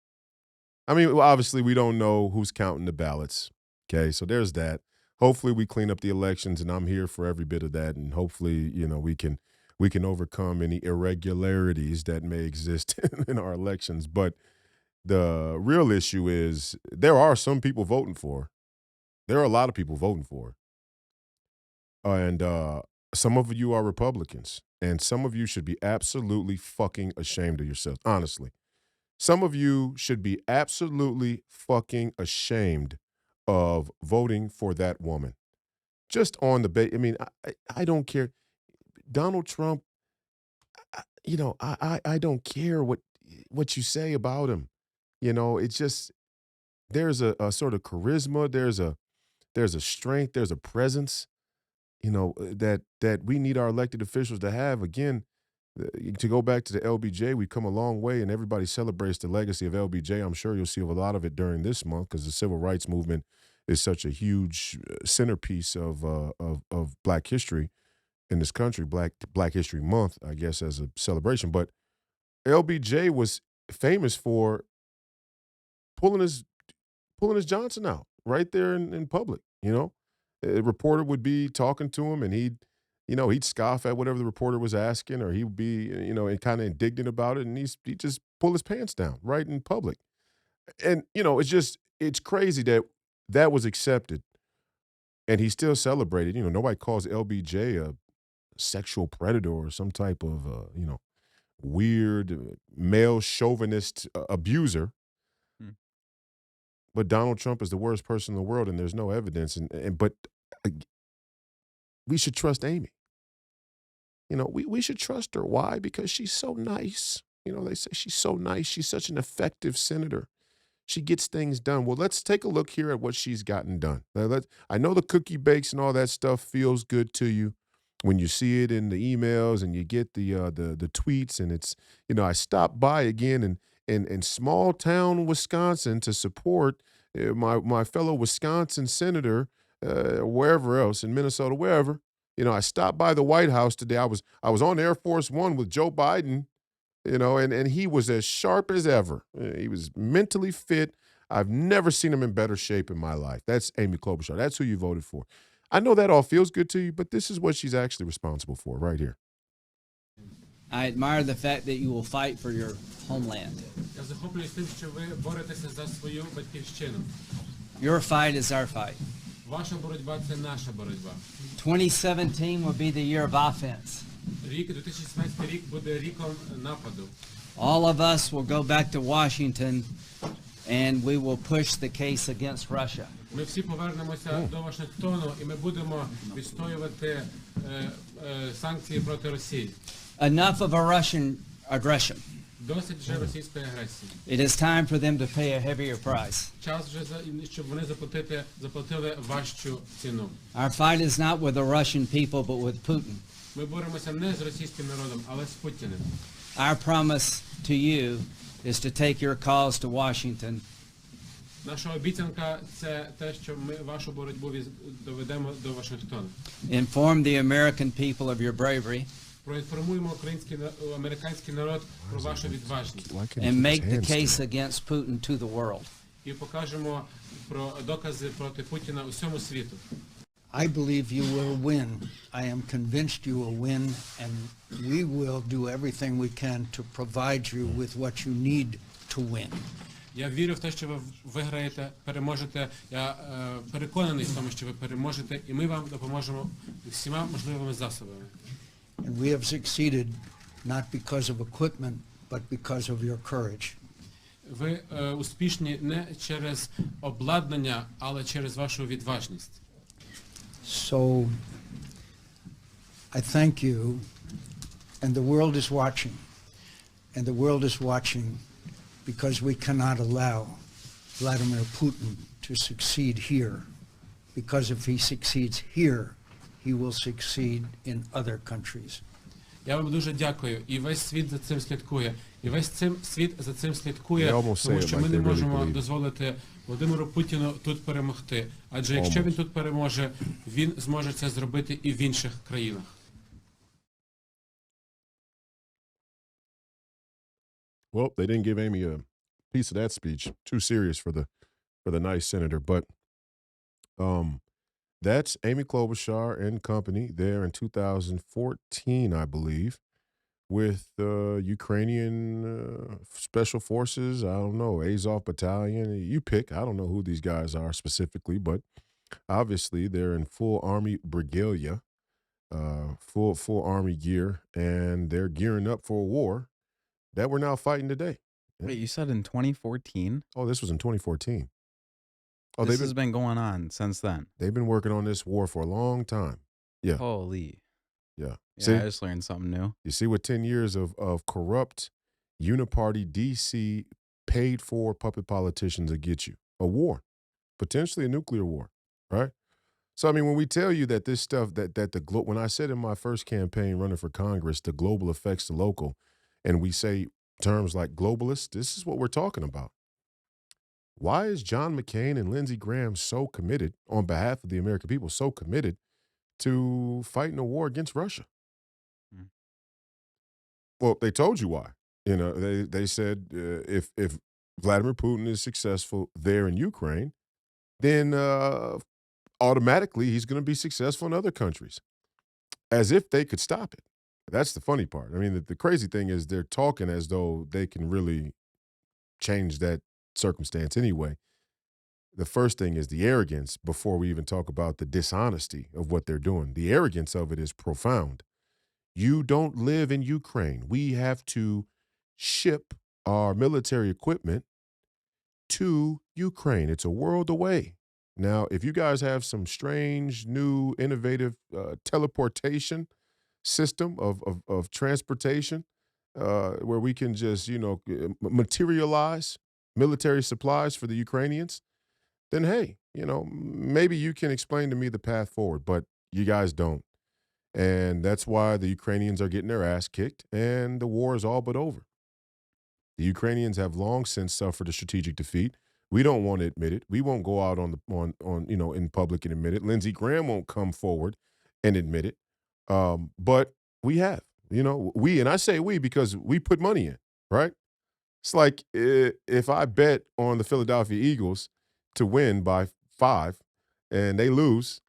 I mean, obviously we don't know who's counting the ballots. Okay, so there's that. Hopefully we clean up the elections, and I'm here for every bit of that. And hopefully, you know, we can overcome any irregularities that may exist in our elections. But the real issue is there are some people voting for her. There are a lot of people voting for her. And some of you are Republicans, and some of you should be absolutely fucking ashamed of yourselves, honestly. Some of you should be absolutely fucking ashamed of voting for that woman. Just on the I mean, I don't care. Donald Trump, I don't care what you say about him. You know, it's just there's a sort of charisma, there's a strength, there's a presence, you know, that we need our elected officials to have. Again, to go back to the LBJ, we've come a long way, and everybody celebrates the legacy of LBJ. I'm sure you'll see a lot of it during this month because the civil rights movement is such a huge centerpiece of Black history in this country. Black History Month, I guess, as a celebration. But LBJ was famous for pulling his Johnson out right there in public. You know, a reporter would be talking to him, and he'd scoff at whatever the reporter was asking, or he would be, kind of indignant about it, and he'd just pull his pants down right in public. And, it's crazy that was accepted, and he still celebrated. You know, nobody calls LBJ a sexual predator or some type of, weird male chauvinist abuser. But Donald Trump is the worst person in the world, and there's no evidence. But we should trust Amy. You know, we should trust her. Why? Because she's so nice. You know, they say she's so nice. She's such an effective senator. She gets things done. Well, let's take a look here at what she's gotten done. I know the cookie bakes and all that stuff feels good to you when you see it in the emails and you get the tweets. And it's, I stopped by again in small town Wisconsin to support my fellow Wisconsin senator, wherever else, in Minnesota, wherever. I stopped by the White House today. I was on Air Force One with Joe Biden, and he was as sharp as ever. He was mentally fit. I've never seen him in better shape in my life. That's Amy Klobuchar. That's who you voted for. I know that all feels good to you, but this is what she's actually responsible for right here. I admire the fact that you will fight for your homeland. Your fight is our fight. 2017 will be the year of offense. All of us will go back to Washington and we will push the case against Russia. Ми всі повернемося до Вашингтону і ми будемо відстоювати санкції проти Росії. Enough of a Russian aggression. Досить вже російської агресії. It is time for them to pay a heavier price. Час вже, щоб вони заплатили важчу ціну. Our fight is not with the Russian people, but with Putin. Ми боремося не з російським народом, але з Путіним. Our promise to you is to take your cause to Washington. Наша обіцянка – це те, що ми вашу боротьбу доведемо до Вашингтону. Inform the American people of your bravery. Проінформуємо американський народ про вашу відважність. And make the case against Putin to the world. І покажемо про докази проти Путіна усьому світу. I believe you will win. I am convinced you will win, and we will do everything we can to provide you with what you need to win. Я вірю в те, що ви виграєте, переможете. Я переконаний в тому, що ви переможете, і ми вам допоможемо всіма можливими засобами. And we have succeeded not because of equipment, but because of your courage. Ви успішні не через обладнання, але через вашу відважність. So I thank you, and the world is watching. And the world is watching because we cannot allow Vladimir Putin to succeed here. Because if he succeeds here, he will succeed in other countries. Я вам дуже дякую. І весь світ за цим слідкує. І весь світ за цим слідкує, тому що ми не можемо дозволити Володимиру Путіну тут перемогти. Адже якщо він тут переможе, він зможе це зробити і в інших країнах. Well, they didn't give Amy a piece of that speech. Too serious for the nice senator. But that's Amy Klobuchar and company there in 2014, I believe, with Ukrainian special forces. I don't know, Azov Battalion. You pick. I don't know who these guys are specifically, but obviously they're in full army regalia, full army gear, and they're gearing up for a war that we're now fighting today. Wait, you said in 2014? Oh, this was in 2014. Oh, this has been going on since then. They've been working on this war for a long time. Yeah. Holy. Yeah. Yeah, See, I just learned something new. you see what 10 years of corrupt uniparty DC paid for puppet politicians will get you? A war, potentially a nuclear war, right? So, I mean, when we tell you that this stuff, when I said in my first campaign running for Congress, the global affects the local, and we say terms like globalist, this is what we're talking about. Why is John McCain and Lindsey Graham so committed, on behalf of the American people, so committed to fighting a war against Russia? Mm. Well, they told you why. You know, they said if Vladimir Putin is successful there in Ukraine, then automatically he's going to be successful in other countries, as if they could stop it. That's the funny part. I mean, the crazy thing is they're talking as though they can really change that circumstance anyway. The first thing is the arrogance before we even talk about the dishonesty of what they're doing. The arrogance of it is profound. You don't live in Ukraine. We have to ship our military equipment to Ukraine. It's a world away. Now, if you guys have some strange, new, innovative teleportation system of transportation where we can just, materialize military supplies for the Ukrainians, then hey, maybe you can explain to me the path forward, but you guys don't. And that's why the Ukrainians are getting their ass kicked and the war is all but over. The Ukrainians have long since suffered a strategic defeat. We don't want to admit it. We won't go out in public and admit it. Lindsey Graham won't come forward and admit it. But we have, and I say we because we put money in, right? It's like if I bet on the Philadelphia Eagles to win by 5 and they lose,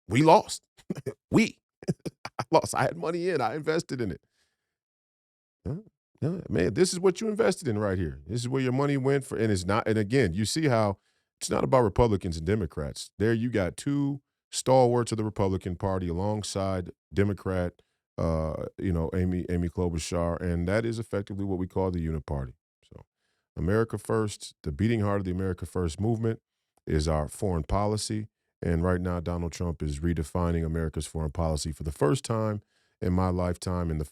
we lost. I lost. I had money in. I invested in it. Man, this is what you invested in right here. This is where your money went for, and it's not. And again, you see how it's not about Republicans and Democrats. There, you got two stalwarts of the Republican Party alongside Democrat, Amy Klobuchar, and that is effectively what we call the Uniparty. So, America First, the beating heart of the America First movement, is our foreign policy. And right now, Donald Trump is redefining America's foreign policy for the first time in my lifetime, and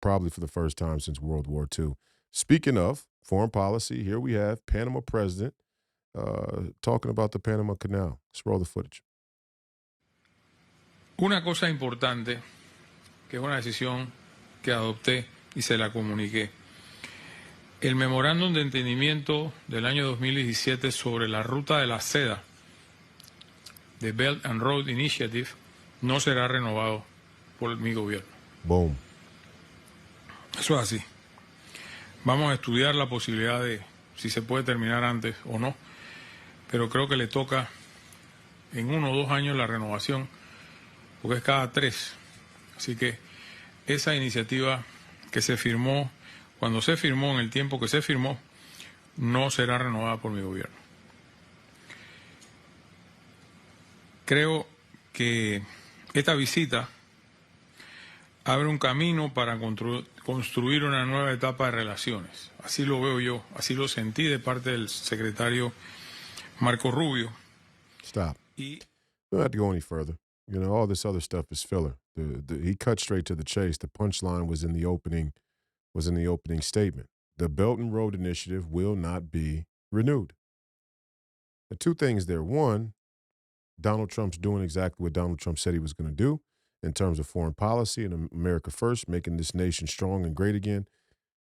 probably for the first time since World War II. Speaking of foreign policy, here we have Panama president talking about the Panama Canal. Let's roll the footage. Una cosa importante, que es una decisión que adopté y se la comuniqué. El memorándum de entendimiento del año 2017 sobre la ruta de la seda de Belt and Road Initiative no será renovado por mi gobierno. Boom. Eso es así. Vamos a estudiar la posibilidad de si se puede terminar antes o no, pero creo que le toca en 1 o 2 años la renovación, porque es cada 3. Así que esa iniciativa que se firmó, cuando se firmó, en el tiempo que se firmó, no será renovada por mi gobierno. Creo que esta visita abre un camino para construir una nueva etapa de relaciones. Así lo veo yo, así lo sentí de parte del secretario Marco Rubio. Stop. We don't have to go any further. You know, all this other stuff is filler. He cut straight to the chase. The punchline was in the opening statement. The Belt and Road Initiative will not be renewed. The two things there. One, Donald Trump's doing exactly what Donald Trump said he was going to do in terms of foreign policy and America first, making this nation strong and great again.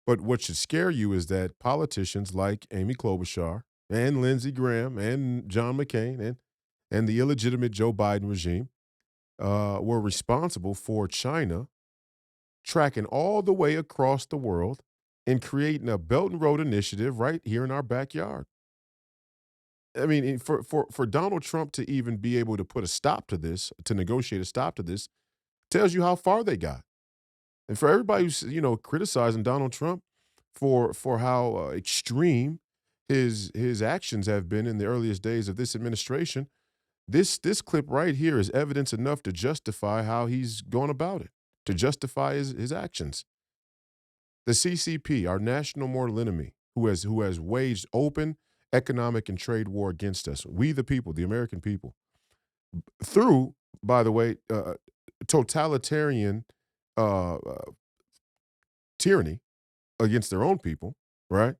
But what should scare you is that politicians like Amy Klobuchar and Lindsey Graham and John McCain and the illegitimate Joe Biden regime were responsible for China tracking all the way across the world and creating a Belt and Road Initiative right here in our backyard. I mean, for Donald Trump to even be able to put a stop to this, to negotiate a stop to this, tells you how far they got. And for everybody who's, criticizing Donald Trump for how extreme his actions have been in the earliest days of this administration, this clip right here is evidence enough to justify how he's gone about it, to justify his actions. The CCP, our national mortal enemy, who has waged open economic and trade war against us, we the people, the American people, through, by the way, totalitarian tyranny against their own people, right?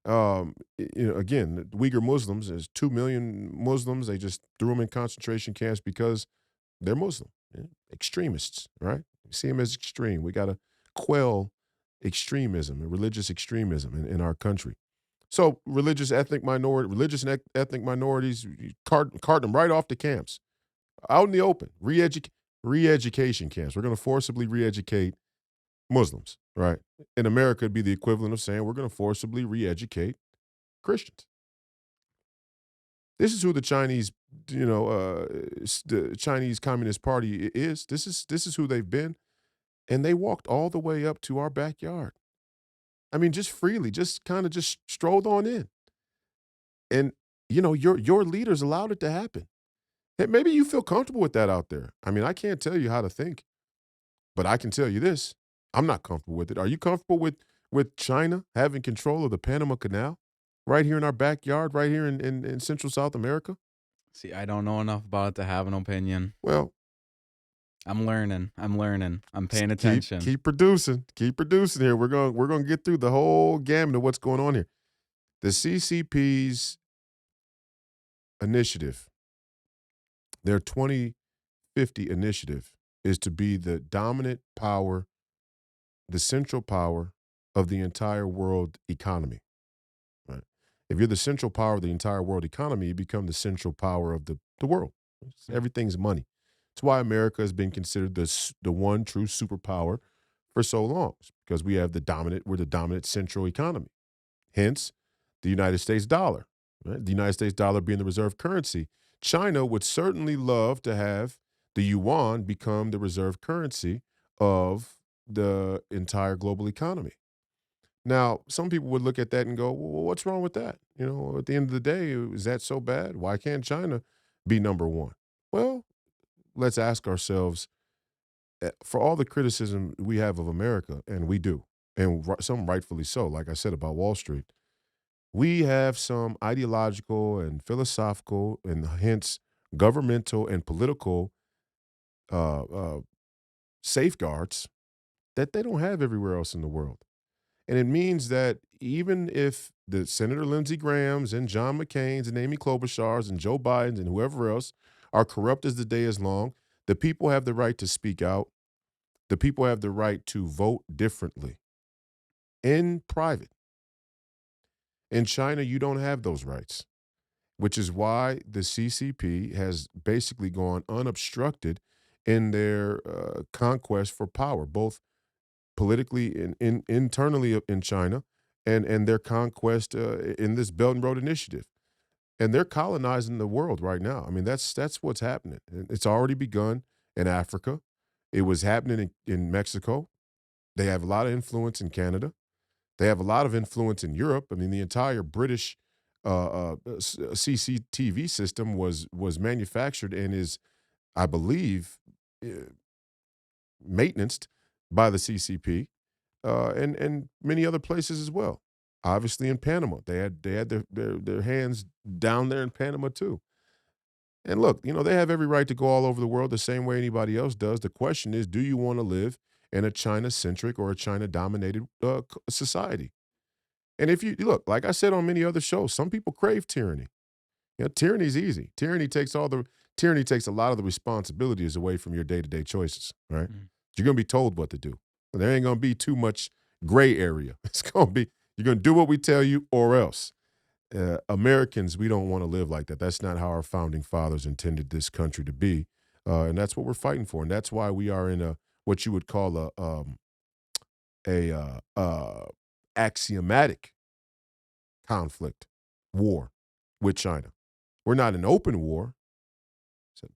Again, the Uyghur Muslims, there's 2 million Muslims. They just threw them in concentration camps because they're Muslim. Extremists, right? We see them as extreme. We got to quell extremism and religious extremism in our country. So religious and ethnic minorities, you cart them right off the camps, out in the open, re-education camps. We're going to forcibly re-educate Muslims, right? In America, it'd be the equivalent of saying we're going to forcibly re-educate Christians. This is who the Chinese, the Chinese Communist Party is. This is who they've been, and they walked all the way up to our backyard. I mean, just freely, just kind of just strolled on in, and your leaders allowed it to happen. Hey, maybe you feel comfortable with that out there. I mean, I can't tell you how to think, but I can tell you this. I'm not comfortable with it. Are you comfortable with China having control of the Panama Canal right here in our backyard, right here in Central South America? See, I don't know enough about it to have an opinion. Well, I'm learning. I'm paying attention. Keep producing here. We're going to get through the whole gamut of what's going on here. The CCP's initiative, their 2050 initiative, is to be the dominant power, the central power of the entire world economy. Right? If you're the central power of the entire world economy, you become the central power of the world. Everything's money. That's why America has been considered the one true superpower for so long, because we're the dominant central economy. Hence, the United States dollar. Right? The United States dollar being the reserve currency. China would certainly love to have the yuan become the reserve currency of the entire global economy. Now, some people would look at that and go, well, what's wrong with that? At the end of the day, is that so bad? Why can't China be number one? Well, let's ask ourselves, for all the criticism we have of America, and we do, and some rightfully so, like I said about Wall Street, we have some ideological and philosophical and hence governmental and political safeguards that they don't have everywhere else in the world. And it means that even if the Senator Lindsey Grahams and John McCain's and Amy Klobuchar's and Joe Biden's and whoever else are corrupt as the day is long, the people have the right to speak out. The people have the right to vote differently in private. In China, you don't have those rights, which is why the CCP has basically gone unobstructed in their conquest for power, both politically and internally in China and their conquest in this Belt and Road Initiative. And they're colonizing the world right now. I mean, that's what's happening. It's already begun in Africa. It was happening in Mexico. They have a lot of influence in Canada. They have a lot of influence in Europe. I mean, the entire British CCTV system was manufactured and is, I believe, maintenanced by the CCP, and many other places as well. Obviously, in Panama, they had their hands down there in Panama too. And look, they have every right to go all over the world the same way anybody else does. The question is, do you want to live in a China-centric or a China-dominated society? And if you look, like I said on many other shows, some people crave tyranny. Tyranny's easy. Tyranny takes a lot of the responsibilities away from your day-to-day choices, right? You're going to be told what to do. There ain't going to be too much gray area. It's going to be, you're going to do what we tell you or else. Americans, we don't want to live like that. That's not how our founding fathers intended this country to be. And that's what we're fighting for. And that's why we are in what you would call a axiomatic conflict, war with China. We're not in open war. So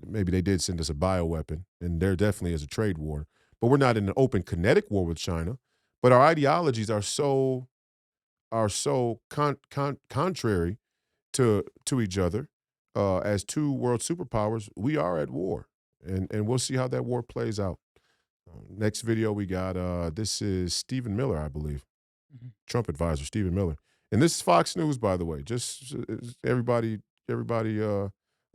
maybe they did send us a bioweapon, and there definitely is a trade war. But we're not in an open kinetic war with China. But our ideologies are so contrary to each other. As two world superpowers, we are at war, and we'll see how that war plays out. Next video we got, this is Stephen Miller, I believe, Trump advisor Stephen Miller, and this is Fox News, by the way. Just everybody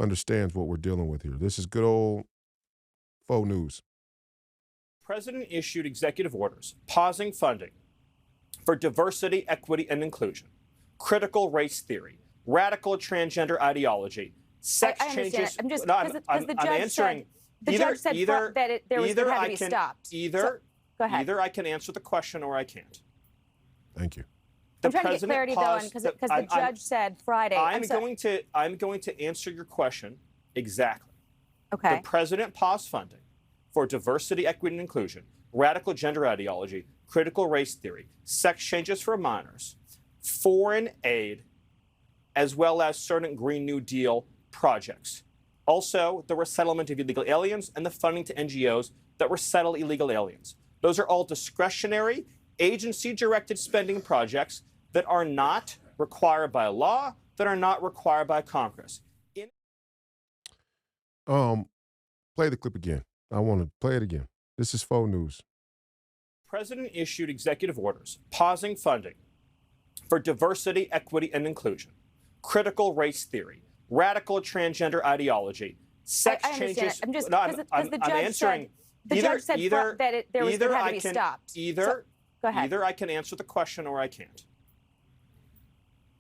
understands what we're dealing with here. This is good old faux news. President issued executive orders pausing funding for diversity, equity, and inclusion, critical race theory, radical transgender ideology, sex changes. I'm just because the judge said that there was going to have to be stopped. Either go ahead. Either I can answer the question or I can't. Thank you. I'm trying to get clarity though, because the judge said Friday. I'm going to answer your question exactly. Okay. The president paused funding for diversity, equity, and inclusion, radical gender ideology, critical race theory, sex changes for minors, foreign aid, as well as certain Green New Deal projects. Also, the resettlement of illegal aliens and the funding to NGOs that resettle illegal aliens. Those are all discretionary, agency-directed spending projects that are not required by law, that are not required by Congress. Play the clip again. I want to play it again. This is faux news. President issued executive orders pausing funding for diversity, equity, and inclusion, critical race theory, radical transgender ideology, sex changes. I'm just because the judge said that there was going to have to be stopped. Go ahead. Either I can answer the question or I can't.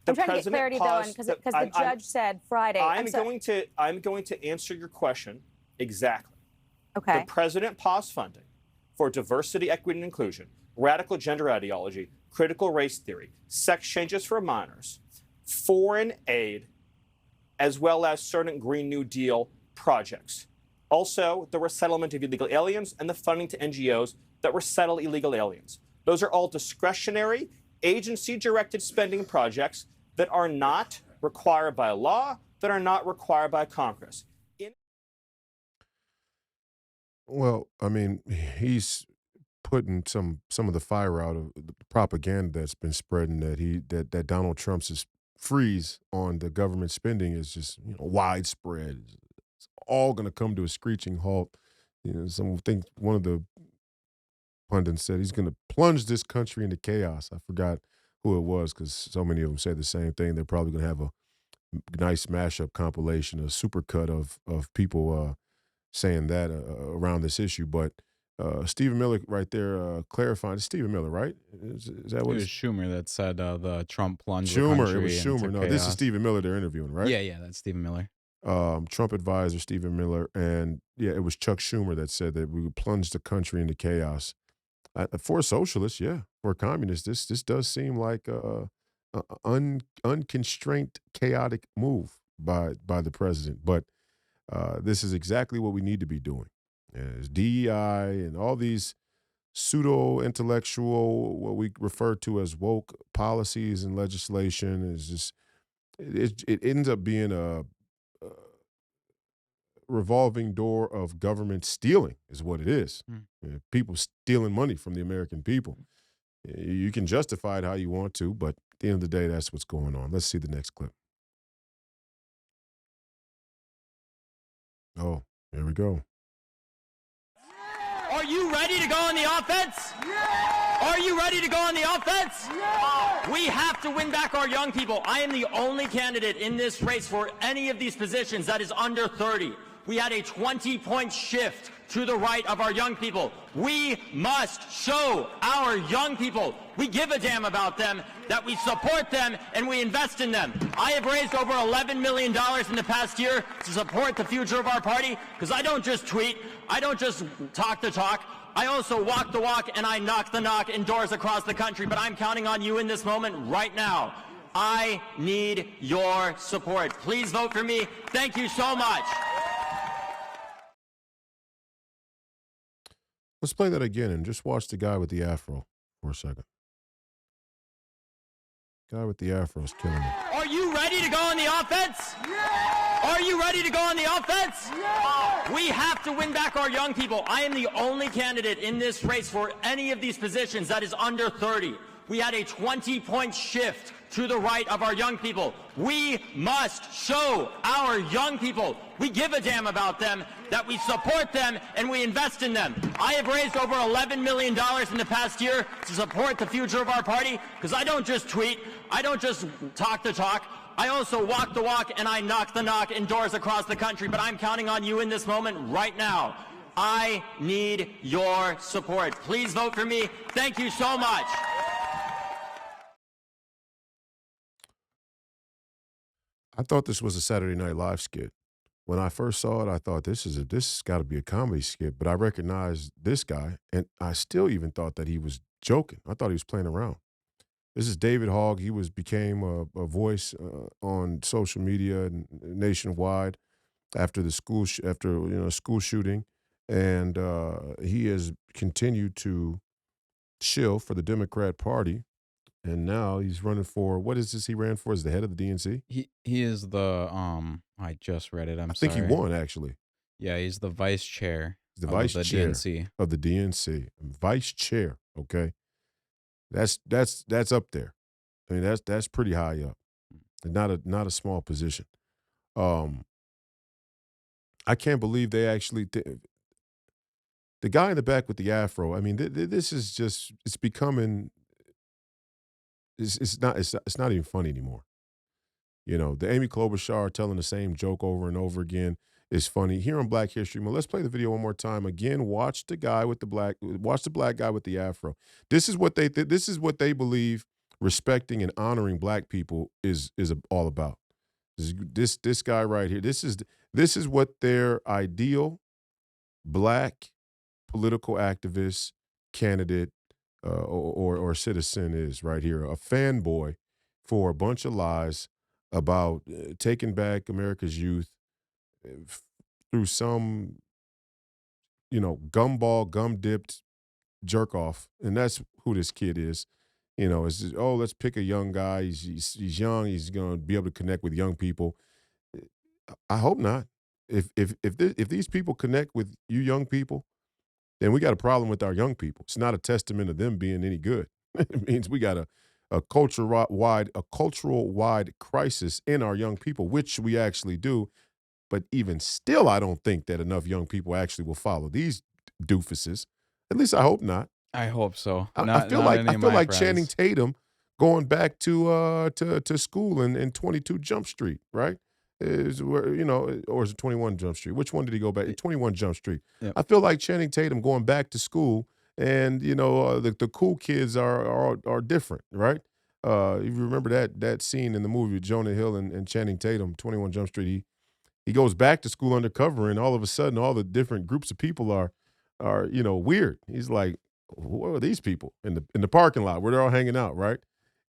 I'm trying to get clarity though, because the judge said Friday. I'm going to answer your question exactly. Okay. The president paused funding for diversity, equity, and inclusion, radical gender ideology, critical race theory, sex changes for minors, foreign aid, as well as certain Green New Deal projects. Also, the resettlement of illegal aliens and the funding to NGOs that resettle illegal aliens. Those are all discretionary, agency-directed spending projects that are not required by law, that are not required by Congress. Well, I mean, he's putting some of the fire out of the propaganda that's been spreading that Donald Trump's freeze on the government spending is just widespread. It's all going to come to a screeching halt. Some think one of the pundits said he's going to plunge this country into chaos. I forgot who it was because so many of them say the same thing. They're probably going to have a nice mashup compilation, a supercut of people saying that around this issue. But Stephen Miller right there clarifying. It's Stephen Miller, right? Is that what it was Schumer that said the Trump plunged the Schumer? country It was Schumer. into No, chaos. this is Stephen Miller they're interviewing, right? Yeah, that's Stephen Miller. Trump advisor Stephen Miller, and yeah, it was Chuck Schumer that said that we would plunge the country into chaos. For a socialist, yeah, for a communist, this does seem like a unconstrained, chaotic move by the president. But this is exactly what we need to be doing. As DEI and all these pseudo-intellectual, what we refer to as woke policies and legislation is just it ends up being a revolving door of government stealing is what it is. People stealing money from the American people. You can justify it how you want to, but at the end of the day, that's what's going on. Let's see the next clip. Oh, here we go. Are you ready to go on the offense? Yeah! Are you ready to go on the offense? Yeah! We have to win back our young people. I am the only candidate in this race for any of these positions that is under 30. We had a 20-point shift to the right of our young people. We must show our young people we give a damn about them, that we support them, and we invest in them. I have raised over $11 million in the past year to support the future of our party, because I don't just tweet, I don't just talk the talk, I also walk the walk and I knock the knock in doors across the country, but I'm counting on you in this moment right now. I need your support. Please vote for me. Thank you so much. Let's play that again and just watch the guy with the afro for a second. Guy with the afro is killing me. Are you ready to go on the offense? Yeah! Are you ready to go on the offense? Yeah! We have to win back our young people. I am the only candidate in this race for any of these positions that is under 30. We had a 20-point shift to the right of our young people. We must show our young people we give a damn about them, that we support them, and we invest in them. I have raised over $11 million in the past year to support the future of our party, because I don't just tweet, I don't just talk the talk, I also walk the walk and I knock the knock in doors across the country, but I'm counting on you in this moment right now. I need your support. Please vote for me. Thank you so much. I thought this was a Saturday Night Live skit. When I first saw it, I thought this has got to be a comedy skit. But I recognized this guy, and I still even thought that he was joking. I thought he was playing around. This is David Hogg. He became a voice on social media and nationwide after the school school shooting, and he has continued to shill for the Democrat Party. And now he's running for, what is this he ran for as the head of the DNC? He is the I just read it. I think he won, actually. Yeah, he's the vice chair. He's the vice chair DNC. of the DNC. Vice chair, okay? That's up there. I mean, that's pretty high up. Not a small position. I can't believe they actually the guy in the back with the afro. I mean, this is just becoming. It's not even funny anymore. You know, the Amy Klobuchar telling the same joke over and over again is funny. Here on Black History Month, let's play the video one more time. Again, watch the black guy with the afro. This is what they believe respecting and honoring black people is all about. This guy right here. This is what their ideal black political activist candidate or citizen is right here, a fanboy for a bunch of lies about taking back America's youth through some, gumball, gum-dipped jerk-off. And that's who this kid is. It's just, let's pick a young guy. He's young. He's going to be able to connect with young people. I hope not. If these people connect with you young people, then we got a problem with our young people. It's not a testament of them being any good. It means we got a cultural-wide crisis in our young people, which we actually do. But even still, I don't think that enough young people actually will follow these doofuses. At least I hope not. I hope so. I feel like Channing Tatum going back to school in 22 Jump Street, right? Is where, or is it 21 Jump Street? Which one did he go back? 21 Jump Street. Yep. I feel like Channing Tatum going back to school, and the cool kids are different, right? If you remember that scene in the movie with Jonah Hill and Channing Tatum, 21 Jump Street, he goes back to school undercover, and all of a sudden, all the different groups of people are weird. He's like, who are these people in the parking lot where they're all hanging out, right?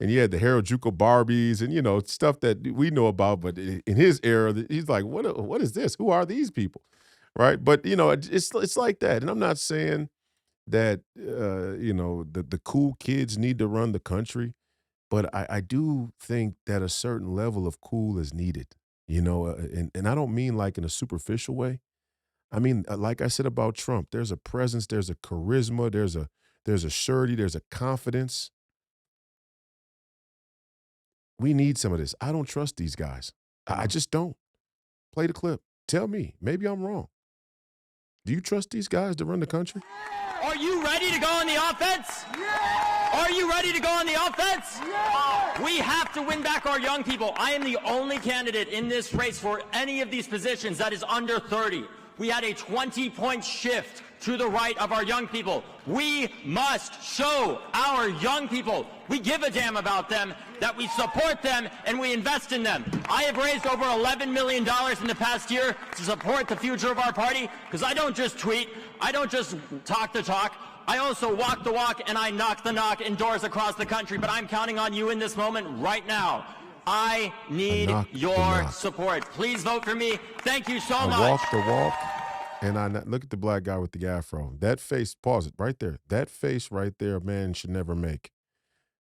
And you had the Harajuku Barbies and, stuff that we know about. But in his era, he's like, what is this? Who are these people? Right. But, it's like that. And I'm not saying that, the cool kids need to run the country. But I do think that a certain level of cool is needed, and I don't mean like in a superficial way. I mean, like I said about Trump, there's a presence, there's a charisma, there's There's a surety. There's a confidence. We need some of this. I don't trust these guys. I just don't. Play the clip. Tell me. Maybe I'm wrong. Do you trust these guys to run the country? Are you ready to go on the offense? Yeah! Are you ready to go on the offense? Yeah! We have to win back our young people. I am the only candidate in this race for any of these positions that is under 30. We had a 20-point shift to the right of our young people. We must show our young people we give a damn about them, that we support them, and we invest in them. I have raised over $11 million in the past year to support the future of our party, because I don't just tweet, I don't just talk the talk, I also walk the walk and I knock the knock in doors across the country, but I'm counting on you in this moment right now. I need your support. Please vote for me. Thank you so much. I walk the walk. And look at the black guy with the afro. That face, pause it right there. That face right there, a man should never make,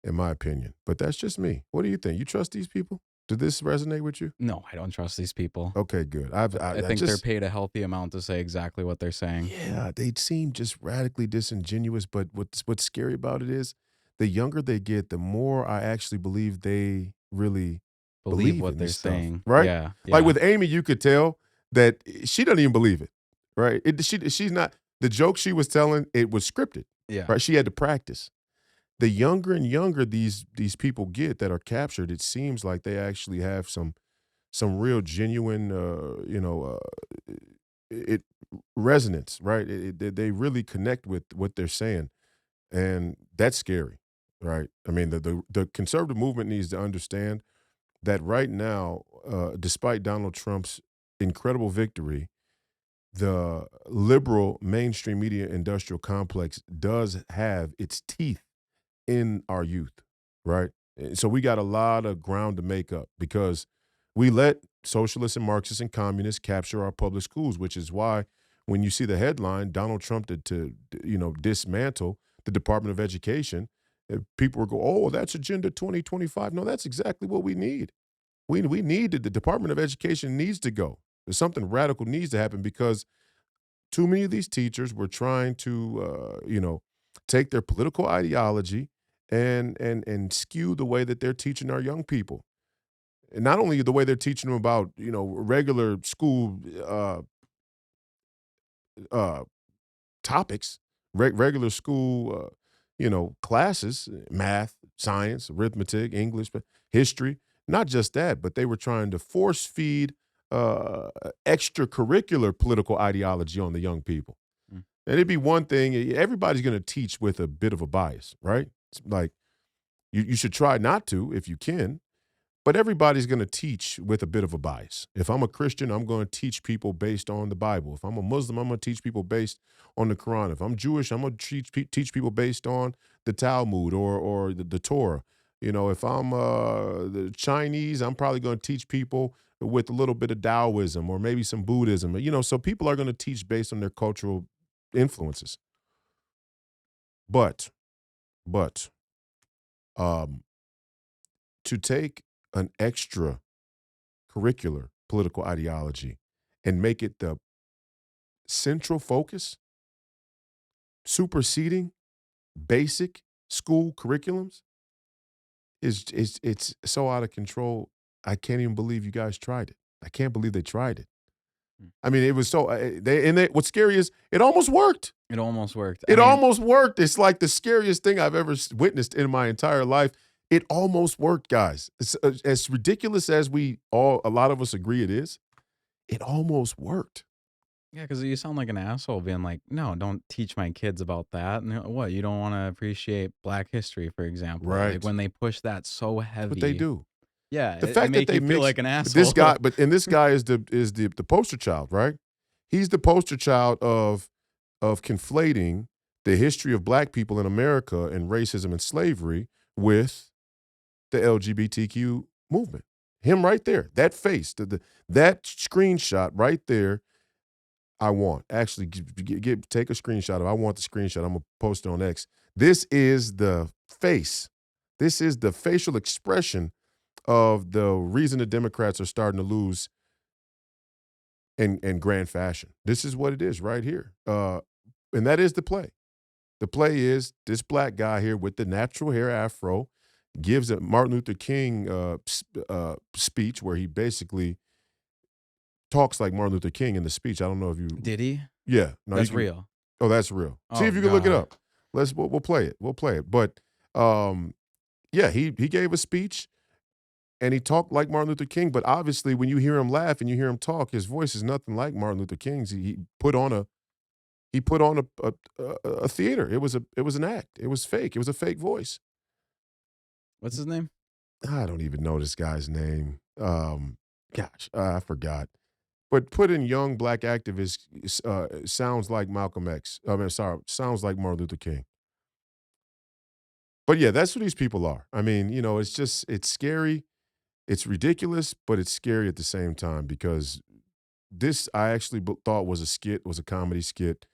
in my opinion. But that's just me. What do you think? You trust these people? Did this resonate with you? No, I don't trust these people. Okay, good. I think they're paid a healthy amount to say exactly what they're saying. Yeah, they seem just radically disingenuous. But what's scary about it is the younger they get, the more I actually believe they really believe what in they're this stuff, saying. right? Yeah. Like with Amy, you could tell that she doesn't even believe it. Right, she's not, the joke she was telling, it was scripted. Yeah, right. She had to practice. The younger and younger these people get that are captured, it seems like they actually have some real genuine, it resonance. Right, they really connect with what they're saying, and that's scary. Right. I mean, the conservative movement needs to understand that right now, despite Donald Trump's incredible victory, the liberal mainstream media industrial complex does have its teeth in our youth, right? So we got a lot of ground to make up because we let socialists and Marxists and communists capture our public schools, which is why when you see the headline, Donald Trump to dismantle the Department of Education, people will go, oh, that's Agenda 2025. No, that's exactly what we need. We need the Department of Education needs to go. There's something radical needs to happen because too many of these teachers were trying to, take their political ideology and skew the way that they're teaching our young people. And not only the way they're teaching them about, regular school topics, regular school, classes, math, science, arithmetic, English, history. Not just that, but they were trying to force feed extracurricular political ideology on the young people. And it'd be one thing, everybody's going to teach with a bit of a bias, right? It's like you should try not to if you can, but everybody's going to teach with a bit of a bias. If I'm a Christian, I'm going to teach people based on the Bible. If I'm a Muslim, I'm going to teach people based on the Quran. If I'm Jewish, I'm going to teach people based on the Talmud or the Torah. If I'm the Chinese, I'm probably going to teach people with a little bit of Taoism or maybe some Buddhism. So people are going to teach based on their cultural influences. But to take an extra curricular political ideology and make it the central focus, superseding basic school curriculums, it's so out of control. I can't even believe you guys tried it. I can't believe they tried it. I mean, it was so what's scary is it almost worked. It almost worked. It almost worked. It's like the scariest thing I've ever witnessed in my entire life. It almost worked, guys. It's, as ridiculous as a lot of us agree it is, it almost worked. Yeah, because you sound like an asshole being like, no, don't teach my kids about that. And what, you don't want to appreciate Black history, for example. Right. Like when they push that so heavy. But they do. Yeah, the fact make that they you feel like an asshole. This guy is the poster child, right? He's the poster child of conflating the history of Black people in America and racism and slavery with the LGBTQ movement. Him right there, that face, that screenshot right there. I want actually take a screenshot of. I want the screenshot. I'm gonna post it on X. This is the face. This is the facial expression of the reason the Democrats are starting to lose in grand fashion. This is what it is right here. And that is the play. The play is this black guy here with the natural hair afro gives a Martin Luther King speech where he basically talks like Martin Luther King in the speech. I don't know if you Did he? Yeah. No, That's real. Oh, that's real. See Oh, if you can look it God. up. We'll play it. We'll play it. But yeah, he gave a speech and he talked like Martin Luther King. But obviously, when you hear him laugh and you hear him talk, his voice is nothing like Martin Luther King's. He put on a theater. It was an act. It was fake. It was a fake voice. What's his name? I don't even know this guy's name. I forgot. But put in young black activist sounds like Malcolm X. Sounds like Martin Luther King. But yeah, that's what these people are. I mean, it's scary, it's ridiculous, but it's scary at the same time because this I actually thought was a comedy skit,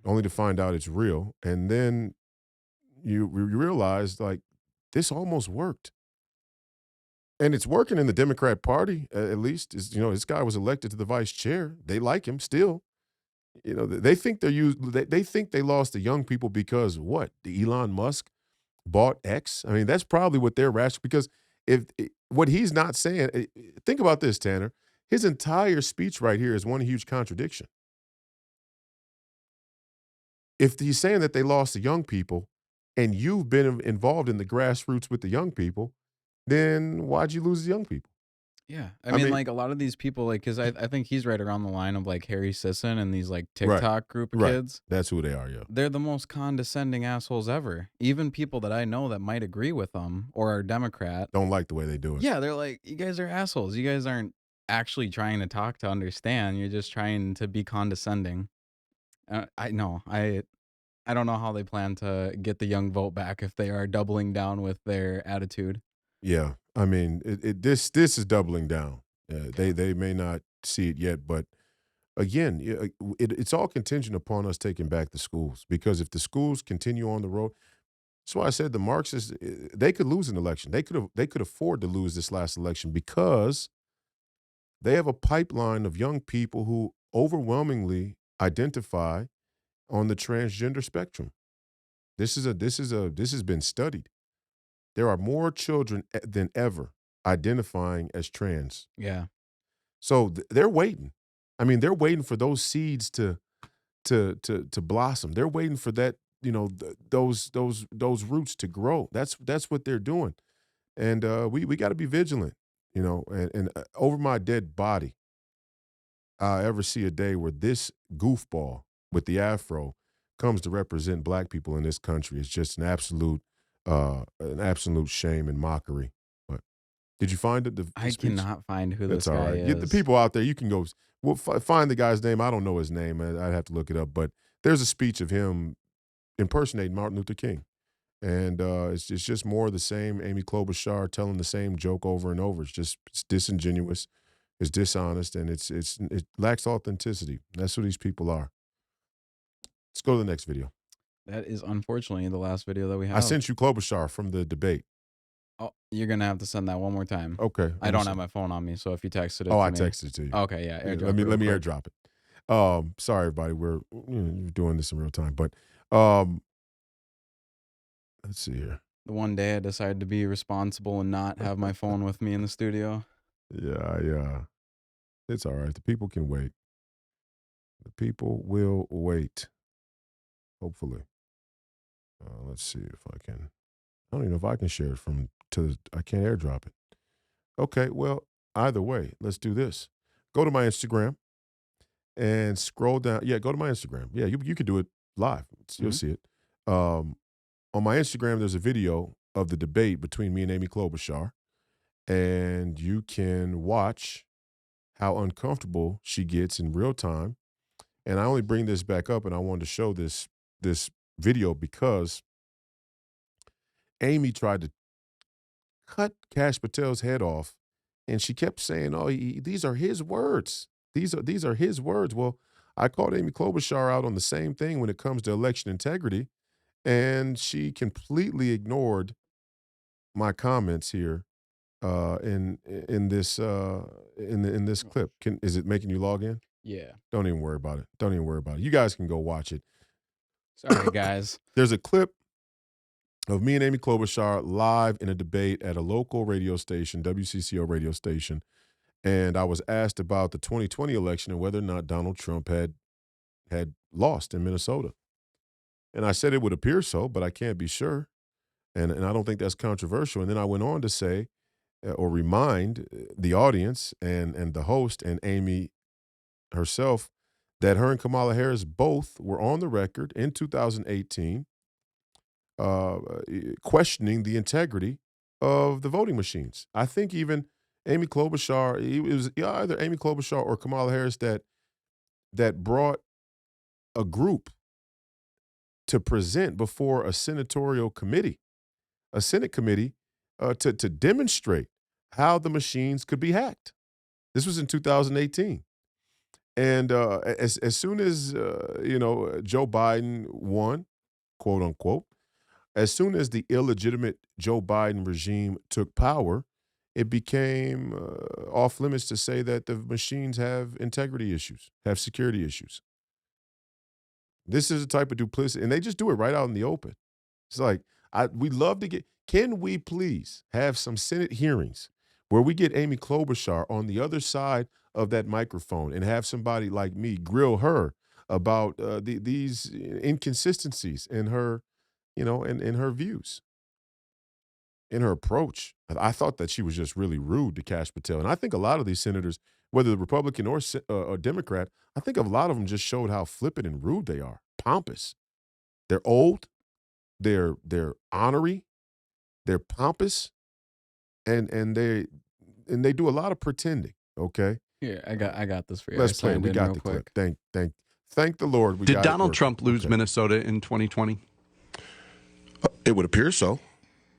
only to find out it's real. And then you realize like this almost worked. And it's working in the Democrat Party, at least. This guy was elected to the vice chair. They like him still. They think they think they lost the young people because what? The Elon Musk bought X? I mean, that's probably what they're rational because what he's not saying, think about this, Tanner. His entire speech right here is one huge contradiction. If he's saying that they lost the young people and you've been involved in the grassroots with the young people, then why'd you lose the young people? Yeah. I mean, like a lot of these people, like, because I think he's right around the line of like Harry Sisson and these like TikTok group of kids. That's who they are, yeah. They're the most condescending assholes ever. Even people that I know that might agree with them or are Democrat. Don't like the way they do it. Yeah, they're like, you guys are assholes. You guys aren't actually trying to talk to understand. You're just trying to be condescending. I know. I don't know how they plan to get the young vote back if they are doubling down with their attitude. Yeah, I mean, this is doubling down. They may not see it yet, but again, it's all contingent upon us taking back the schools because if the schools continue on the road, that's why I said the Marxists they could lose an election. They could afford to lose this last election because they have a pipeline of young people who overwhelmingly identify on the transgender spectrum. This has been studied. There are more children than ever identifying as trans. Yeah. So they're waiting. I mean, they're waiting for those seeds to blossom. They're waiting for that, those roots to grow. That's what they're doing. And we got to be vigilant, and over my dead body, I ever see a day where this goofball with the afro comes to represent black people in this country. It's just an absolute shame and mockery. But did you find it? I cannot find who this all guy right. is. Get the people out there. You can go. We'll find the guy's name. I don't know his name. I'd have to look it up. But there's a speech of him impersonating Martin Luther King, and it's just more of the same. Amy Klobuchar telling the same joke over and over. It's disingenuous. It's dishonest, and it lacks authenticity. That's who these people are. Let's go to the next video. That is unfortunately the last video that we have. I sent you Klobuchar from the debate. Oh, you're gonna have to send that one more time. Okay. I don't have my phone on me, so if you texted it, I me. texted it to you. Okay, yeah. Let me airdrop it. Sorry, everybody. We're doing this in real time, but let's see here. The one day I decided to be responsible and not have my phone with me in the studio. Yeah. It's all right. The people can wait. The people will wait. Hopefully. Let's see if I can. I don't even know if I can share it I can't airdrop it. Okay, well, either way, let's do this. Go to my Instagram and scroll down. Yeah, go to my Instagram. Yeah, you could do it live. You'll see it. On my Instagram, there's a video of the debate between me and Amy Klobuchar, and you can watch how uncomfortable she gets in real time. And I only bring this back up, and I wanted to show this video because Amy tried to cut Kash Patel's head off, and she kept saying, "Oh, these are his words. These are his words." Well, I called Amy Klobuchar out on the same thing when it comes to election integrity, and she completely ignored my comments here in this clip. Is it making you log in? Yeah. Don't even worry about it. You guys can go watch it. Sorry, guys. There's a clip of me and Amy Klobuchar live in a debate at a local radio station, WCCO radio station, and I was asked about the 2020 election and whether or not Donald Trump had lost in Minnesota. And I said it would appear so, but I can't be sure. And I don't think that's controversial. And then I went on to say or remind the audience and the host and Amy herself that her and Kamala Harris both were on the record in 2018 questioning the integrity of the voting machines. I think even Amy Klobuchar, it was either Amy Klobuchar or Kamala Harris that brought a group to present before a senatorial committee, a Senate committee, to demonstrate how the machines could be hacked. This was in 2018. And as soon as, Joe Biden won, quote unquote, as soon as the illegitimate Joe Biden regime took power, it became off limits to say that the machines have integrity issues, have security issues. This is a type of duplicity, and they just do it right out in the open. It's like, we'd love to can we please have some Senate hearings where we get Amy Klobuchar on the other side of that microphone and have somebody like me grill her about these inconsistencies in her, in her views, in her approach. I thought that she was just really rude to Kash Patel. And I think a lot of these senators, whether Republican or Democrat, I think a lot of them just showed how flippant and rude they are, pompous. They're old, they're honorary, they're pompous, and they do a lot of pretending, okay? Yeah, I got this for you. Let's play it. We got the clip. Thank the Lord. Did Donald Trump lose Minnesota in 2020? It would appear so.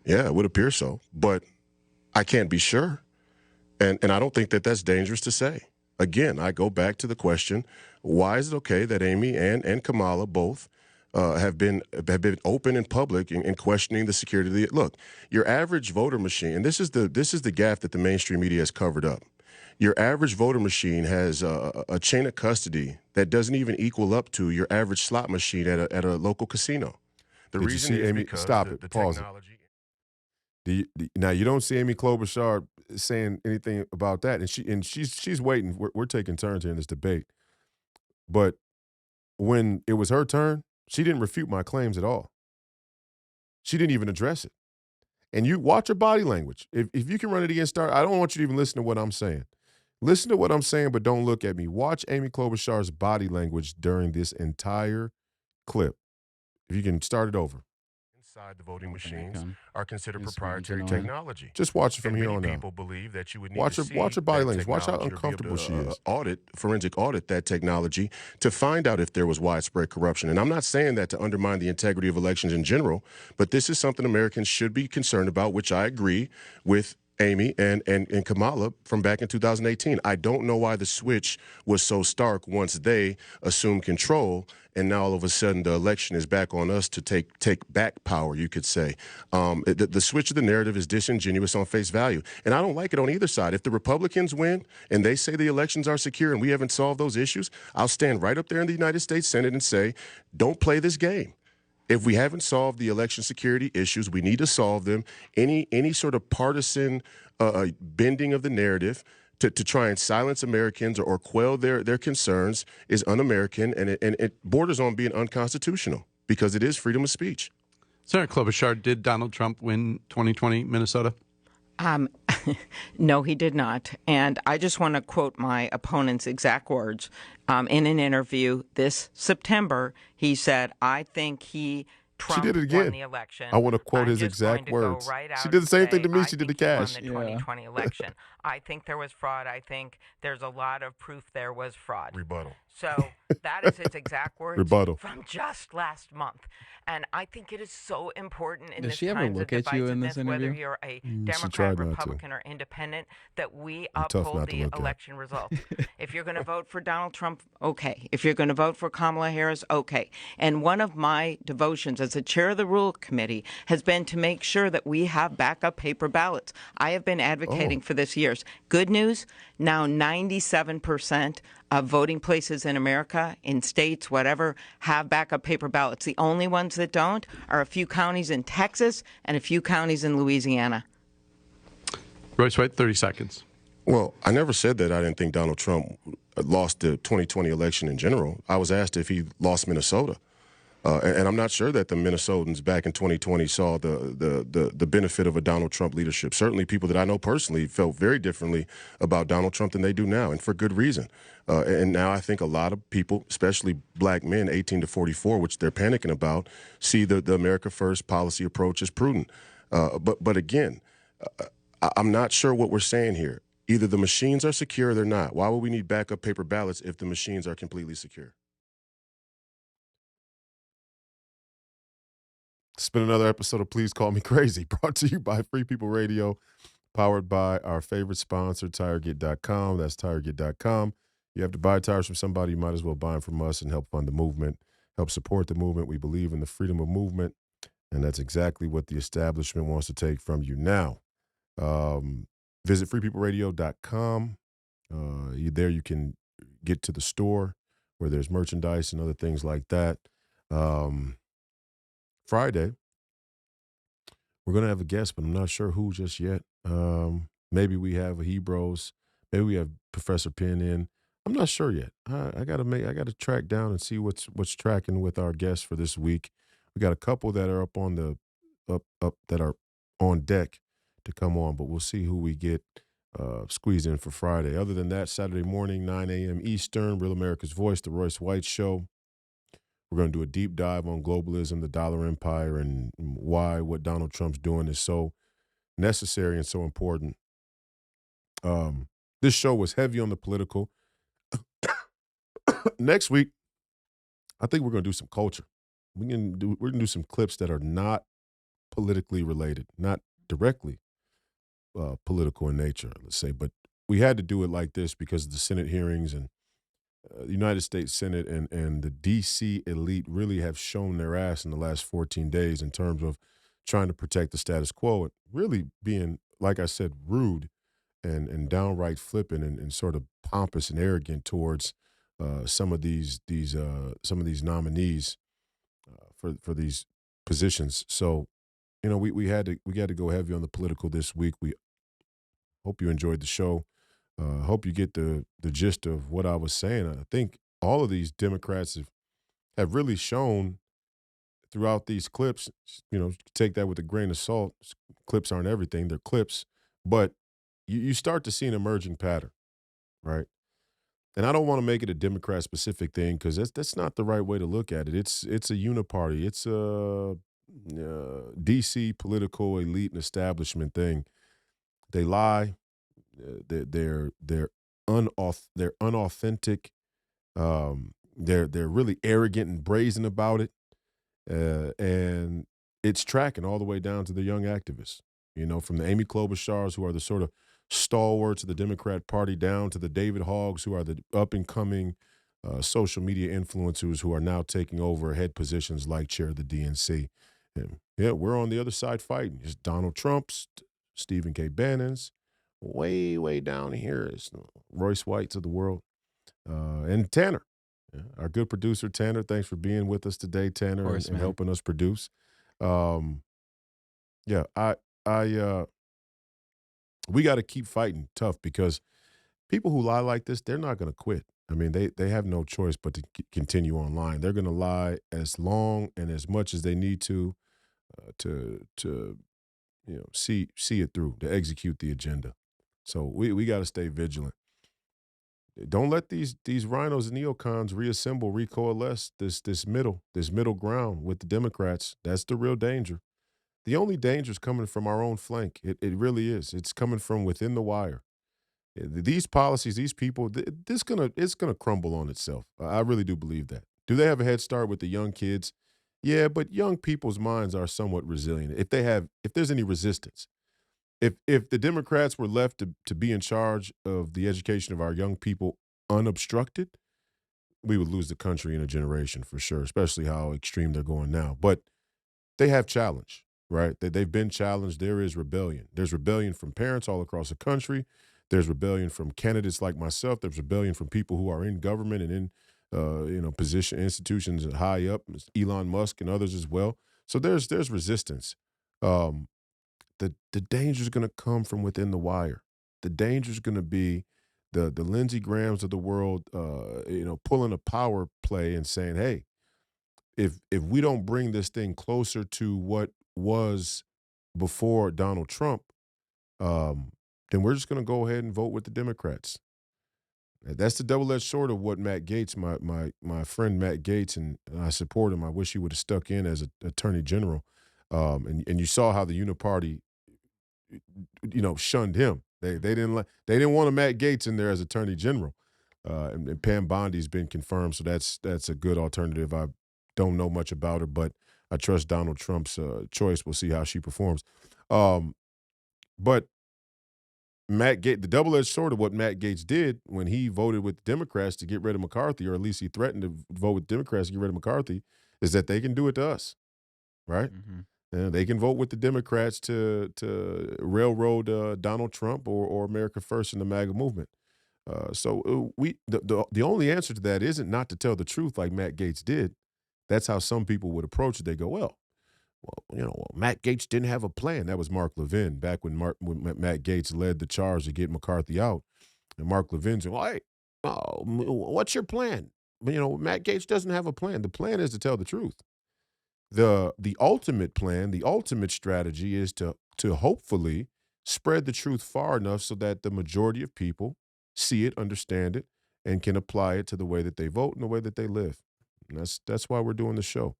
Yeah, it would appear so. But I can't be sure. And I don't think that that's dangerous to say. Again, I go back to the question, why is it okay that Amy and Kamala both have been open and public in questioning the security of the look, your average voter machine, and this is the gaffe that the mainstream media has covered up. Your average voter machine has a chain of custody that doesn't even equal up to your average slot machine at a local casino. The Did reason you see is Amy? because Stop the it. Pause technology. it. Now you don't see Amy Klobuchar saying anything about that, and she's waiting. We're taking turns here in this debate, but when it was her turn, she didn't refute my claims at all. She didn't even address it. And you watch her body language. If you can run it against her, I don't want you to even listen to what I'm saying. Listen to what I'm saying, but don't look at me. Watch Amy Klobuchar's body language during this entire clip. If you can start it over. Inside the voting machines are considered It's proprietary annoying. technology. Just watch it from And here many on out. people believe that you would need Watch to her body that language. Watch how technology to be uncomfortable able she to, is. forensic audit that technology to find out if there was widespread corruption. And I'm not saying that to undermine the integrity of elections in general, but this is something Americans should be concerned about, which I agree with Amy and Kamala from back in 2018. I don't know why the switch was so stark once they assumed control, and now all of a sudden the election is back on us to take back power, you could say. The switch of the narrative is disingenuous on face value, and I don't like it on either side. If the Republicans win and they say the elections are secure and we haven't solved those issues, I'll stand right up there in the United States Senate and say, don't play this game. If we haven't solved the election security issues, we need to solve them. Any sort of partisan bending of the narrative to try and silence Americans or quell their concerns is un-American, and it borders on being unconstitutional because it is freedom of speech. Senator Klobuchar, did Donald Trump win 2020 Minnesota? No, he did not. And I just want to quote my opponent's exact words. In an interview this September, he said, I think Trump she did it again. won the election. I want to quote his exact words. She did the same thing to me. She did to Kash. Won the 2020 election. I think there was fraud. I think there's a lot of proof there was fraud. Rebuttal. So that is his exact words Rebuttal. from just last month. And I think it is so important in Does this she ever times look of at you in this divisiveness, whether interview? you're a she Democrat, tried not to. Republican, or Independent, that we You're tough uphold not to the look at. election results. If you're going to vote for Donald Trump, okay. If you're going to vote for Kamala Harris, okay. And one of my devotions as the chair of the Rule Committee has been to make sure that we have backup paper ballots. I have been advocating for this years. Good news, now 97% of voting places in America, in states, whatever, have backup paper ballots. The only ones that don't are a few counties in Texas and a few counties in Louisiana. Royce White, 30 seconds. Well, I never said that I didn't think Donald Trump lost the 2020 election in general. I was asked if he lost Minnesota. And I'm not sure that the Minnesotans back in 2020 saw the benefit of a Donald Trump leadership. Certainly people that I know personally felt very differently about Donald Trump than they do now, and for good reason. And now I think a lot of people, especially black men 18 to 44, which they're panicking about, see the America First policy approach as prudent. But again, I'm not sure what we're saying here. Either the machines are secure or they're not. Why would we need backup paper ballots if the machines are completely secure? It's been another episode of Please Call Me Crazy, brought to you by Free People Radio, powered by our favorite sponsor, TireGet.com. That's TireGet.com. You have to buy tires from somebody, you might as well buy them from us and help fund the movement, help support the movement. We believe in the freedom of movement, and that's exactly what the establishment wants to take from you now. Visit FreePeopleRadio.com. There you can get to the store where there's merchandise and other things like that. Friday, we're going to have a guest, but I'm not sure who just yet. Maybe we have a Hebrews. Maybe we have Professor Penn in. I'm not sure yet. I got to track down and see what's tracking with our guests for this week. We got a couple that are up on that are on deck to come on, but we'll see who we get squeezed in for Friday. Other than that, Saturday morning, 9 a.m. Eastern, Real America's Voice, The Royce White Show. We're going to do a deep dive on globalism, the dollar empire, and why what Donald Trump's doing is so necessary and so important. This show was heavy on the political. Next week, I think we're going to do some culture. We're going to do some clips that are not politically related, not directly political in nature, let's say. But we had to do it like this because of the Senate hearings and the United States Senate and the D.C. elite really have shown their ass in the last 14 days in terms of trying to protect the status quo and really being, like I said, rude and downright flippant and sort of pompous and arrogant towards some of these nominees for these positions. So, you know, we had to go heavy on the political this week. We hope you enjoyed the show. Hope you get the gist of what I was saying. I think all of these Democrats have really shown throughout these clips, you know, take that with a grain of salt. Clips aren't everything. They're clips. But you start to see an emerging pattern, right? And I don't want to make it a Democrat-specific thing because that's not the right way to look at it. It's a uniparty. It's a D.C. political elite and establishment thing. They lie. They're unauthentic. They're really arrogant and brazen about it, and it's tracking all the way down to the young activists. You know, from the Amy Klobuchars, who are the sort of stalwarts of the Democrat Party, down to the David Hoggs, who are the up and coming social media influencers who are now taking over head positions like chair of the DNC. And yeah, we're on the other side fighting. It's Donald Trump's, Stephen K. Bannon's. Way down here is Royce White's of the world, and Tanner, our good producer Tanner. Thanks for being with us today, Tanner, course, and helping us produce. We got to keep fighting tough because people who lie like this, they're not going to quit. I mean, they have no choice but to continue online. They're going to lie as long and as much as they need to see it through, to execute the agenda. So we got to stay vigilant. Don't let these rhinos and neocons reassemble, recoalesce this middle ground with the Democrats. That's the real danger. The only danger is coming from our own flank. It really is. It's coming from within the wire. These policies, these people, it's gonna crumble on itself. I really do believe that. Do they have a head start with the young kids? Yeah, but young people's minds are somewhat resilient. If there's any resistance. If the Democrats were left to be in charge of the education of our young people unobstructed, we would lose the country in a generation for sure, especially how extreme they're going now. But they have challenge, right? They've been challenged. There is rebellion. There's rebellion from parents all across the country. There's rebellion from candidates like myself. There's rebellion from people who are in government and in position institutions high up, Elon Musk and others as well. So there's resistance. Um, the danger is going to come from within the wire. The danger is going to be the Lindsey Grahams of the world, pulling a power play and saying, "Hey, if we don't bring this thing closer to what was before Donald Trump, then we're just going to go ahead and vote with the Democrats." That's the double-edged sword of what Matt Gaetz, my friend Matt Gaetz, and I support him. I wish he would have stuck in as Attorney General. And you saw how the Uniparty, shunned him. They didn't want a Matt Gaetz in there as Attorney General. And Pam Bondi's been confirmed, so that's a good alternative. I don't know much about her, but I trust Donald Trump's choice. We'll see how she performs. But Matt Gaetz, the double-edged sword of what Matt Gaetz did when he voted with the Democrats to get rid of McCarthy, or at least he threatened to vote with Democrats to get rid of McCarthy, is that they can do it to us, right? And they can vote with the Democrats to railroad Donald Trump or America First in the MAGA movement. The only answer to that isn't not to tell the truth like Matt Gaetz did. That's how some people would approach it. They go, well, Matt Gaetz didn't have a plan. That was Mark Levin back when Matt Gaetz led the charge to get McCarthy out. And Mark Levin said, well, hey, what's your plan? Matt Gaetz doesn't have a plan. The plan is to tell the truth. The ultimate plan, the ultimate strategy is to hopefully spread the truth far enough so that the majority of people see it, understand it, and can apply it to the way that they vote and the way that they live. And that's why we're doing the show.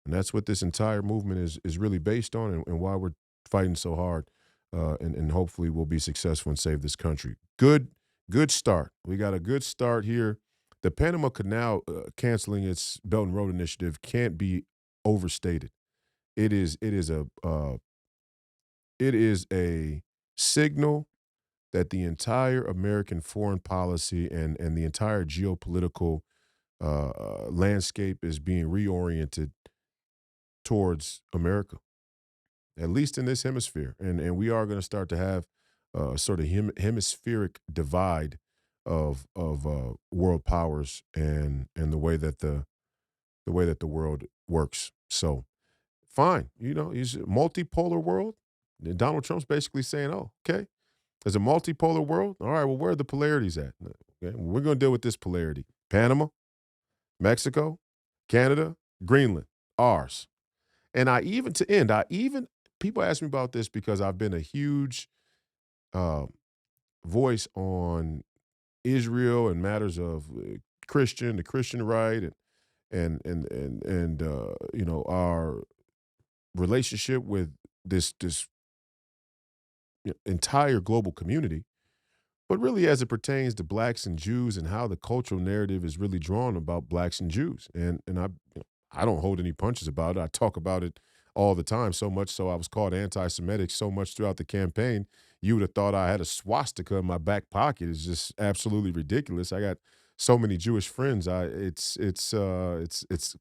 And that's what this entire movement is really based on, and why we're fighting so hard. And hopefully we'll be successful and save this country. Good start. We got a good start here. The Panama Canal canceling its Belt and Road Initiative can't be overstated. It is a signal that the entire American foreign policy and the entire geopolitical landscape is being reoriented towards America, at least in this hemisphere. And we are going to start to have a sort of hemispheric divide of world powers and the way that the world works. So fine, it's a multipolar world. And Donald Trump's basically saying, oh, okay, there's a multipolar world. All right, well, where are the polarities at? Okay, we're going to deal with this polarity. Panama, Mexico, Canada, Greenland, ours. And people ask me about this because I've been a huge voice on Israel and matters of the Christian right, and our relationship with this entire global community. But really, as it pertains to blacks and Jews and how the cultural narrative is really drawn about blacks and Jews, and I don't hold any punches about it. I talk about it all the time, so much so I was called anti-Semitic so much throughout the campaign. You would have thought I had a swastika in my back pocket. It's just absolutely ridiculous. I got so many Jewish friends. It's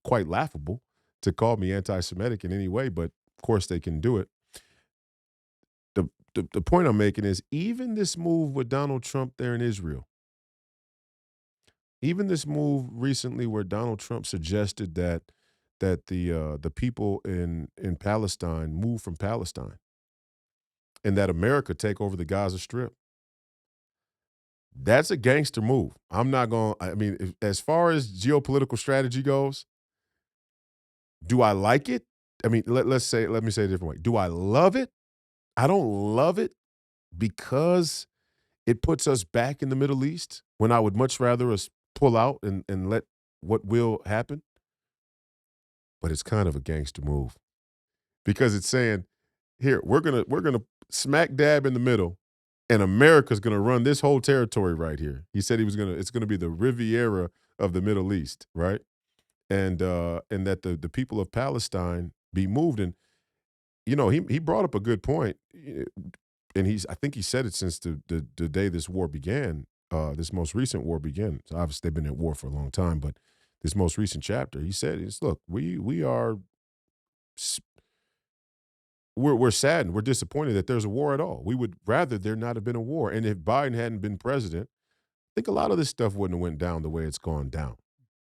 quite laughable to call me anti-Semitic in any way, but of course they can do it. The point I'm making is even this move with Donald Trump there in Israel, even this move recently where Donald Trump suggested that the people in Palestine move from Palestine and that America take over the Gaza Strip. That's a gangster move. As far as geopolitical strategy goes, do I like it? Let me say it a different way. Do I love it? I don't love it because it puts us back in the Middle East when I would much rather us pull out and let what will happen. But it's kind of a gangster move because it's saying, here, we're gonna smack dab in the middle, and America's gonna run this whole territory right here. He said it's gonna be the Riviera of the Middle East, right? And that the people of Palestine be moved. And he brought up a good point, and I think he said it since the day this war began, this most recent war began. So obviously they've been at war for a long time, but this most recent chapter, he said, look, we are we're saddened, we're disappointed that there's a war at all. We would rather there not have been a war. And if Biden hadn't been president, I think a lot of this stuff wouldn't have went down the way it's gone down.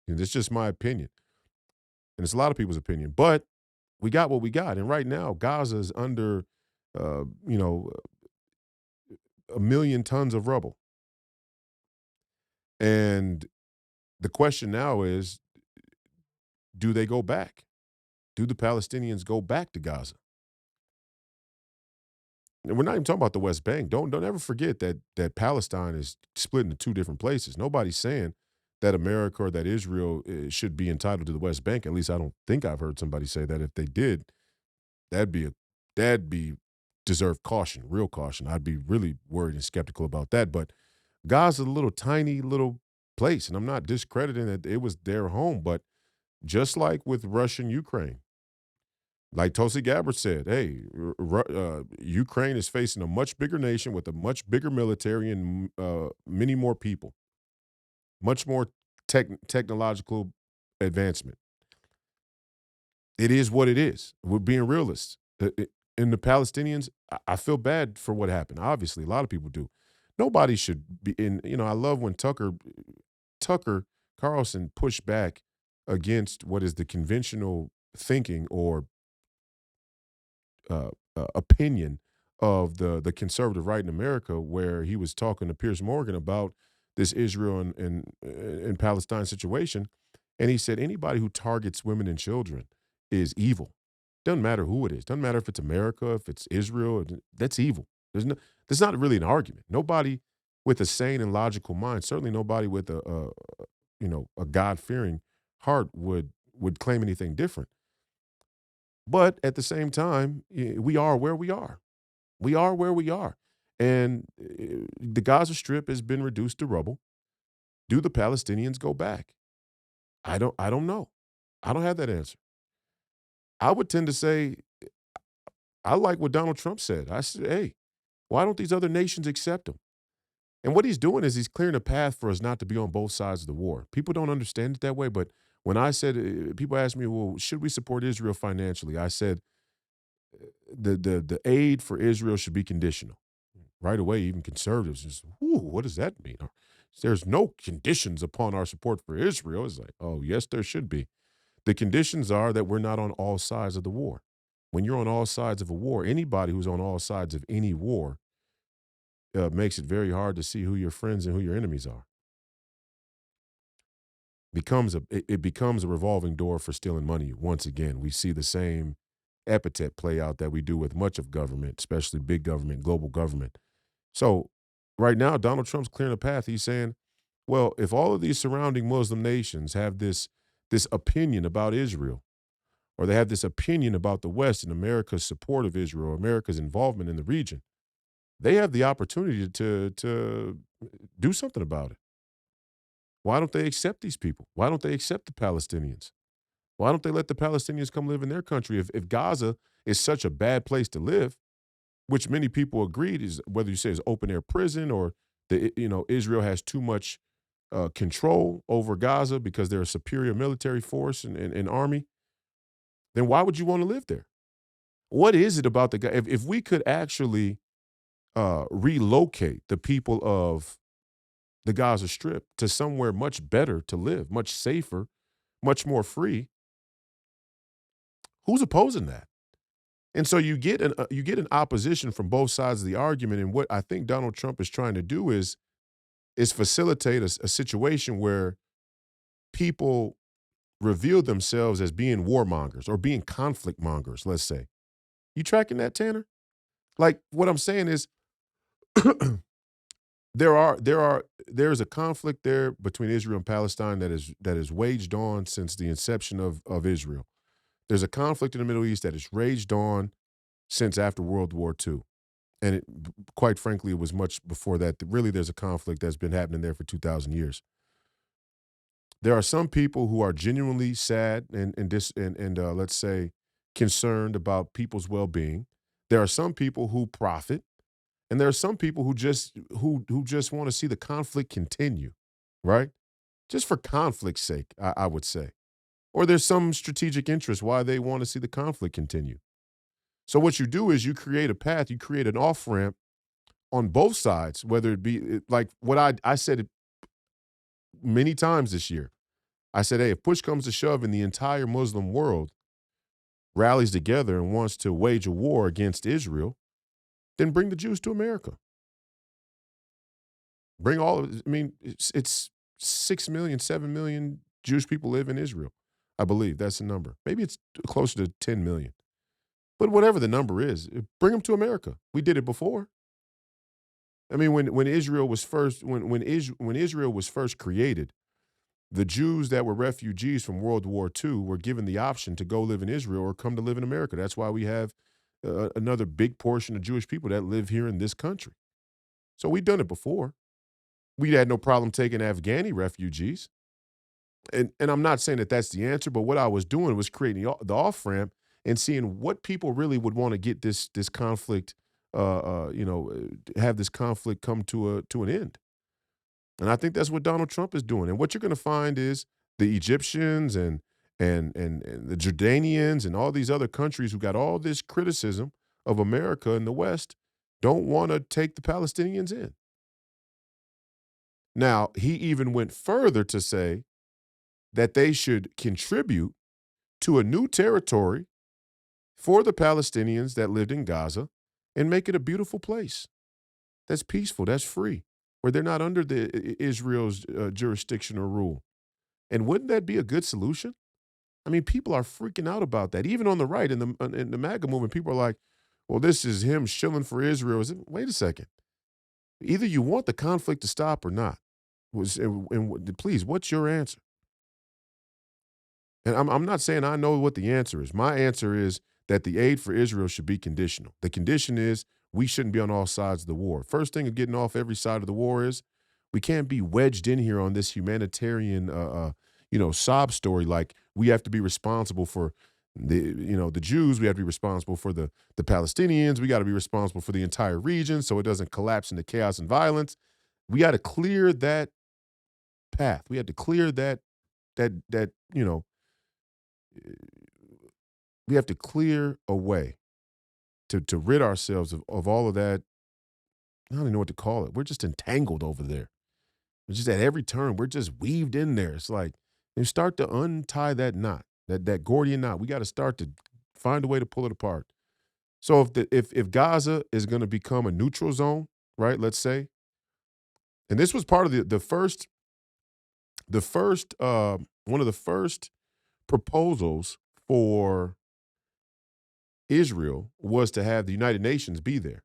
And it's just my opinion. And it's a lot of people's opinion. But we got what we got. And right now, Gaza is under, you know, 1,000,000 tons of rubble. And the question now is, do they go back? Do the Palestinians go back to Gaza? And we're not even talking about the West Bank. Don't ever forget that Palestine is split into two different places. Nobody's saying that America or that Israel should be entitled to the West Bank. At least I don't think I've heard somebody say that. If they did, that'd be deserve caution, real caution. I'd be really worried and skeptical about that. But Gaza's a little tiny little place, and I'm not discrediting that it was their home, but just like with Russia and Ukraine, like Tulsi Gabbard said, hey, Ukraine is facing a much bigger nation with a much bigger military and many more people, much more technological advancement. It is what it is. We're being realists. And the Palestinians, I feel bad for what happened. Obviously, a lot of people do. Nobody should be in, I love when Tucker Carlson pushed back against what is the conventional thinking or opinion of the conservative right in America, where he was talking to Piers Morgan about this Israel and Palestine situation. And he said, anybody who targets women and children is evil. Doesn't matter who it is. Doesn't matter if it's America, if it's Israel. That's evil. There's not really an argument. Nobody with a sane and logical mind, certainly nobody with a God-fearing heart would claim anything different. But at the same time, we are where we are. We are where we are. And the Gaza Strip has been reduced to rubble. Do the Palestinians go back? I don't know. I don't have that answer. I would tend to say, I like what Donald Trump said. I said, hey, why don't these other nations accept him? And what he's doing is he's clearing a path for us not to be on both sides of the war. People don't understand it that way, but when I said, people ask me, well, should we support Israel financially? I said, the aid for Israel should be conditional. Right away, even conservatives just, what does that mean? There's no conditions upon our support for Israel. It's like, oh, yes, there should be. The conditions are that we're not on all sides of the war. When you're on all sides of a war, anybody who's on all sides of any war makes it very hard to see who your friends and who your enemies are. It becomes a revolving door for stealing money. Once again, we see the same epithet play out that we do with much of government, especially big government, global government. So right now, Donald Trump's clearing a path. He's saying, well, if all of these surrounding Muslim nations have this opinion about Israel, or they have this opinion about the West and America's support of Israel, America's involvement in the region, they have the opportunity to do something about it. Why don't they accept these people? Why don't they accept the Palestinians? Why don't they let the Palestinians come live in their country? If Gaza is such a bad place to live, which many people agreed is, whether you say it's open air prison or Israel has too much control over Gaza because they're a superior military force and army, then why would you want to live there? What is it about if we could actually relocate the people of the Gaza Strip to somewhere much better to live, much safer, much more free, who's opposing that? And so you get an opposition from both sides of the argument. And what I think Donald Trump is trying to do is facilitate a situation where people reveal themselves as being warmongers or being conflict mongers, let's say. You tracking that, Tanner? Like, what I'm saying is there's a conflict there between Israel and Palestine that is waged on since the inception of Israel. There's a conflict in the Middle East that is raged on since after World War II. And quite frankly, it was much before that. Really, there's a conflict that's been happening there for 2,000 years. There are some people who are genuinely sad and let's say concerned about people's well-being. There are some people who profit, and there are some people who just want to see the conflict continue, right? Just for conflict's sake, I would say. Or there's some strategic interest why they want to see the conflict continue. So what you do is you create a path, you create an off-ramp on both sides, whether it be like what I said it many times this year. I said, hey, if push comes to shove and the entire Muslim world rallies together and wants to wage a war against Israel, then bring the Jews to America. Bring all of it. I mean, it's 6 million, 7 million Jewish people live in Israel. I believe that's the number. Maybe it's closer to 10 million. But whatever the number is, bring them to America. We did it before. I mean, when Israel was first when Israel was first created, the Jews that were refugees from World War II were given the option to go live in Israel or come to live in America. That's why we have another big portion of Jewish people that live here in this country. So we've done it before. We had no problem taking Afghani refugees. And I'm not saying that that's the answer, but what I was doing was creating the off-ramp and seeing what people really would want to get this conflict, have this conflict come to an end. And I think that's what Donald Trump is doing. And what you're going to find is the Egyptians and the Jordanians and all these other countries who got all this criticism of America and the West don't want to take the Palestinians in. Now, he even went further to say that they should contribute to a new territory for the Palestinians that lived in Gaza and make it a beautiful place that's peaceful, that's free, where they're not under Israel's jurisdiction or rule. And wouldn't that be a good solution? I mean, people are freaking out about that. Even on the right, in the MAGA movement, people are like, well, this is him shilling for Israel. Wait a second. Either you want the conflict to stop or not. And please, what's your answer? And I'm not saying I know what the answer is. My answer is that the aid for Israel should be conditional. The condition is we shouldn't be on all sides of the war. First thing of getting off every side of the war is we can't be wedged in here on this humanitarian, sob story. Like we have to be responsible for the Jews. We have to be responsible for the Palestinians. We got to be responsible for the entire region so it doesn't collapse into chaos and violence. We got to clear that path. We had to clear that we have to clear a way to rid ourselves of all of that. I don't even know what to call it. We're just entangled over there. It's just at every turn, we're just weaved in there. It's like, you start to untie that knot, that Gordian knot. We got to start to find a way to pull it apart. So if Gaza is going to become a neutral zone, right, let's say, and this was part of one of the first proposals for Israel was to have the United Nations be there,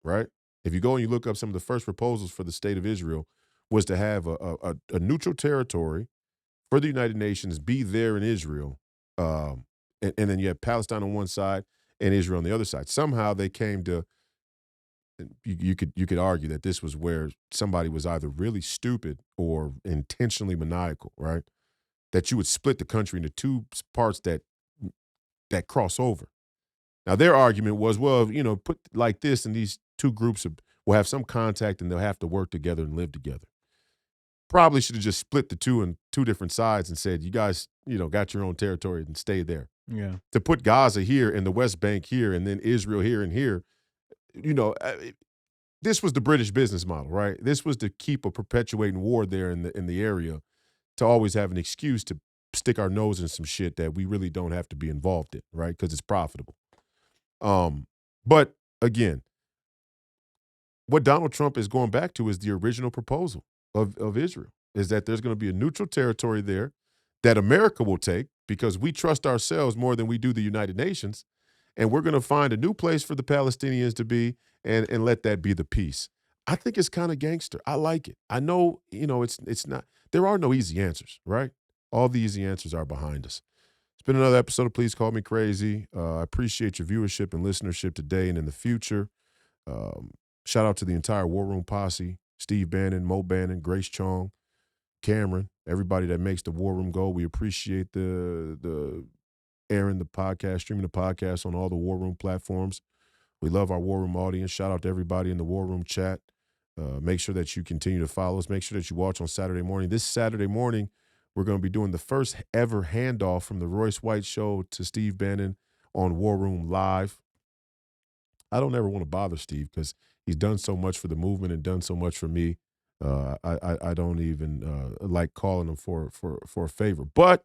right? If you go and you look up some of the first proposals for the state of Israel was to have a neutral territory for the United Nations be there in Israel. And then you have Palestine on one side and Israel on the other side. Somehow they came to, you could argue that this was where somebody was either really stupid or intentionally maniacal, right? That you would split the country into two parts that cross over. Now, their argument was, well, put like this and these two groups will have some contact and they'll have to work together and live together. Probably should have just split the two in two different sides and said, you guys, got your own territory and stay there. Yeah. To put Gaza here and the West Bank here and then Israel here and here, this was the British business model, right? This was to keep a perpetuating war there in the area, to always have an excuse to stick our nose in some shit that we really don't have to be involved in, right? Because it's profitable. But again, what Donald Trump is going back to is the original proposal of Israel, is that there's going to be a neutral territory there that America will take because we trust ourselves more than we do the United Nations. And we're going to find a new place for the Palestinians to be and let that be the peace. I think it's kind of gangster. I like it. I know, it's not, there are no easy answers, right? All the easy answers are behind us. It's been another episode of Please Call Me Crazy. I appreciate your viewership and listenership today and in the future. Shout out to the entire War Room posse, Steve Bannon, Mo Bannon, Grace Chong, Cameron, everybody that makes the War Room go. We appreciate the airing the podcast, streaming the podcast on all the War Room platforms. We love our War Room audience. Shout out to everybody in the War Room chat. Make sure that you continue to follow us. Make sure that you watch on Saturday morning. This Saturday morning, we're going to be doing the first ever handoff from the Royce White Show to Steve Bannon on War Room Live. I don't ever want to bother Steve because he's done so much for the movement and done so much for me. I don't even like calling him for a favor. But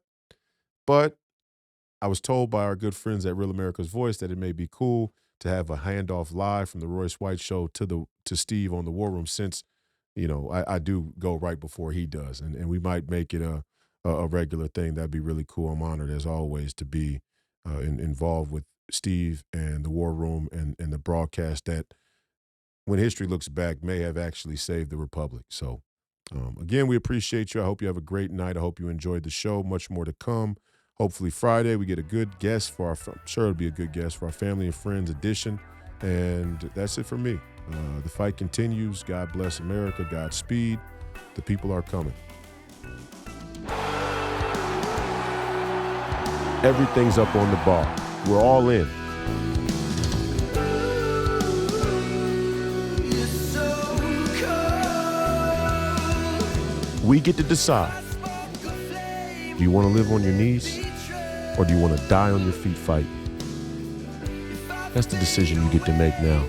I was told by our good friends at Real America's Voice that it may be cool to have a handoff live from the Royce White Show to Steve on the War Room, since, you know, I do go right before he does, and we might make it a regular thing. That'd be really cool. I'm honored as always to be involved with Steve and the War Room and the broadcast that, when history looks back, may have actually saved the Republic. So again, we appreciate you. I hope you have a great night. I hope you enjoyed the show. Much more to come. Hopefully Friday we get a good guest for I'm sure it'll be a good guest for our family and friends edition. And that's it for me. The fight continues. God bless America. Godspeed. The people are coming. Everything's up on the bar. We're all in. We get to decide. Do you want to live on your knees, or do you want to die on your feet fighting? That's the decision you get to make now.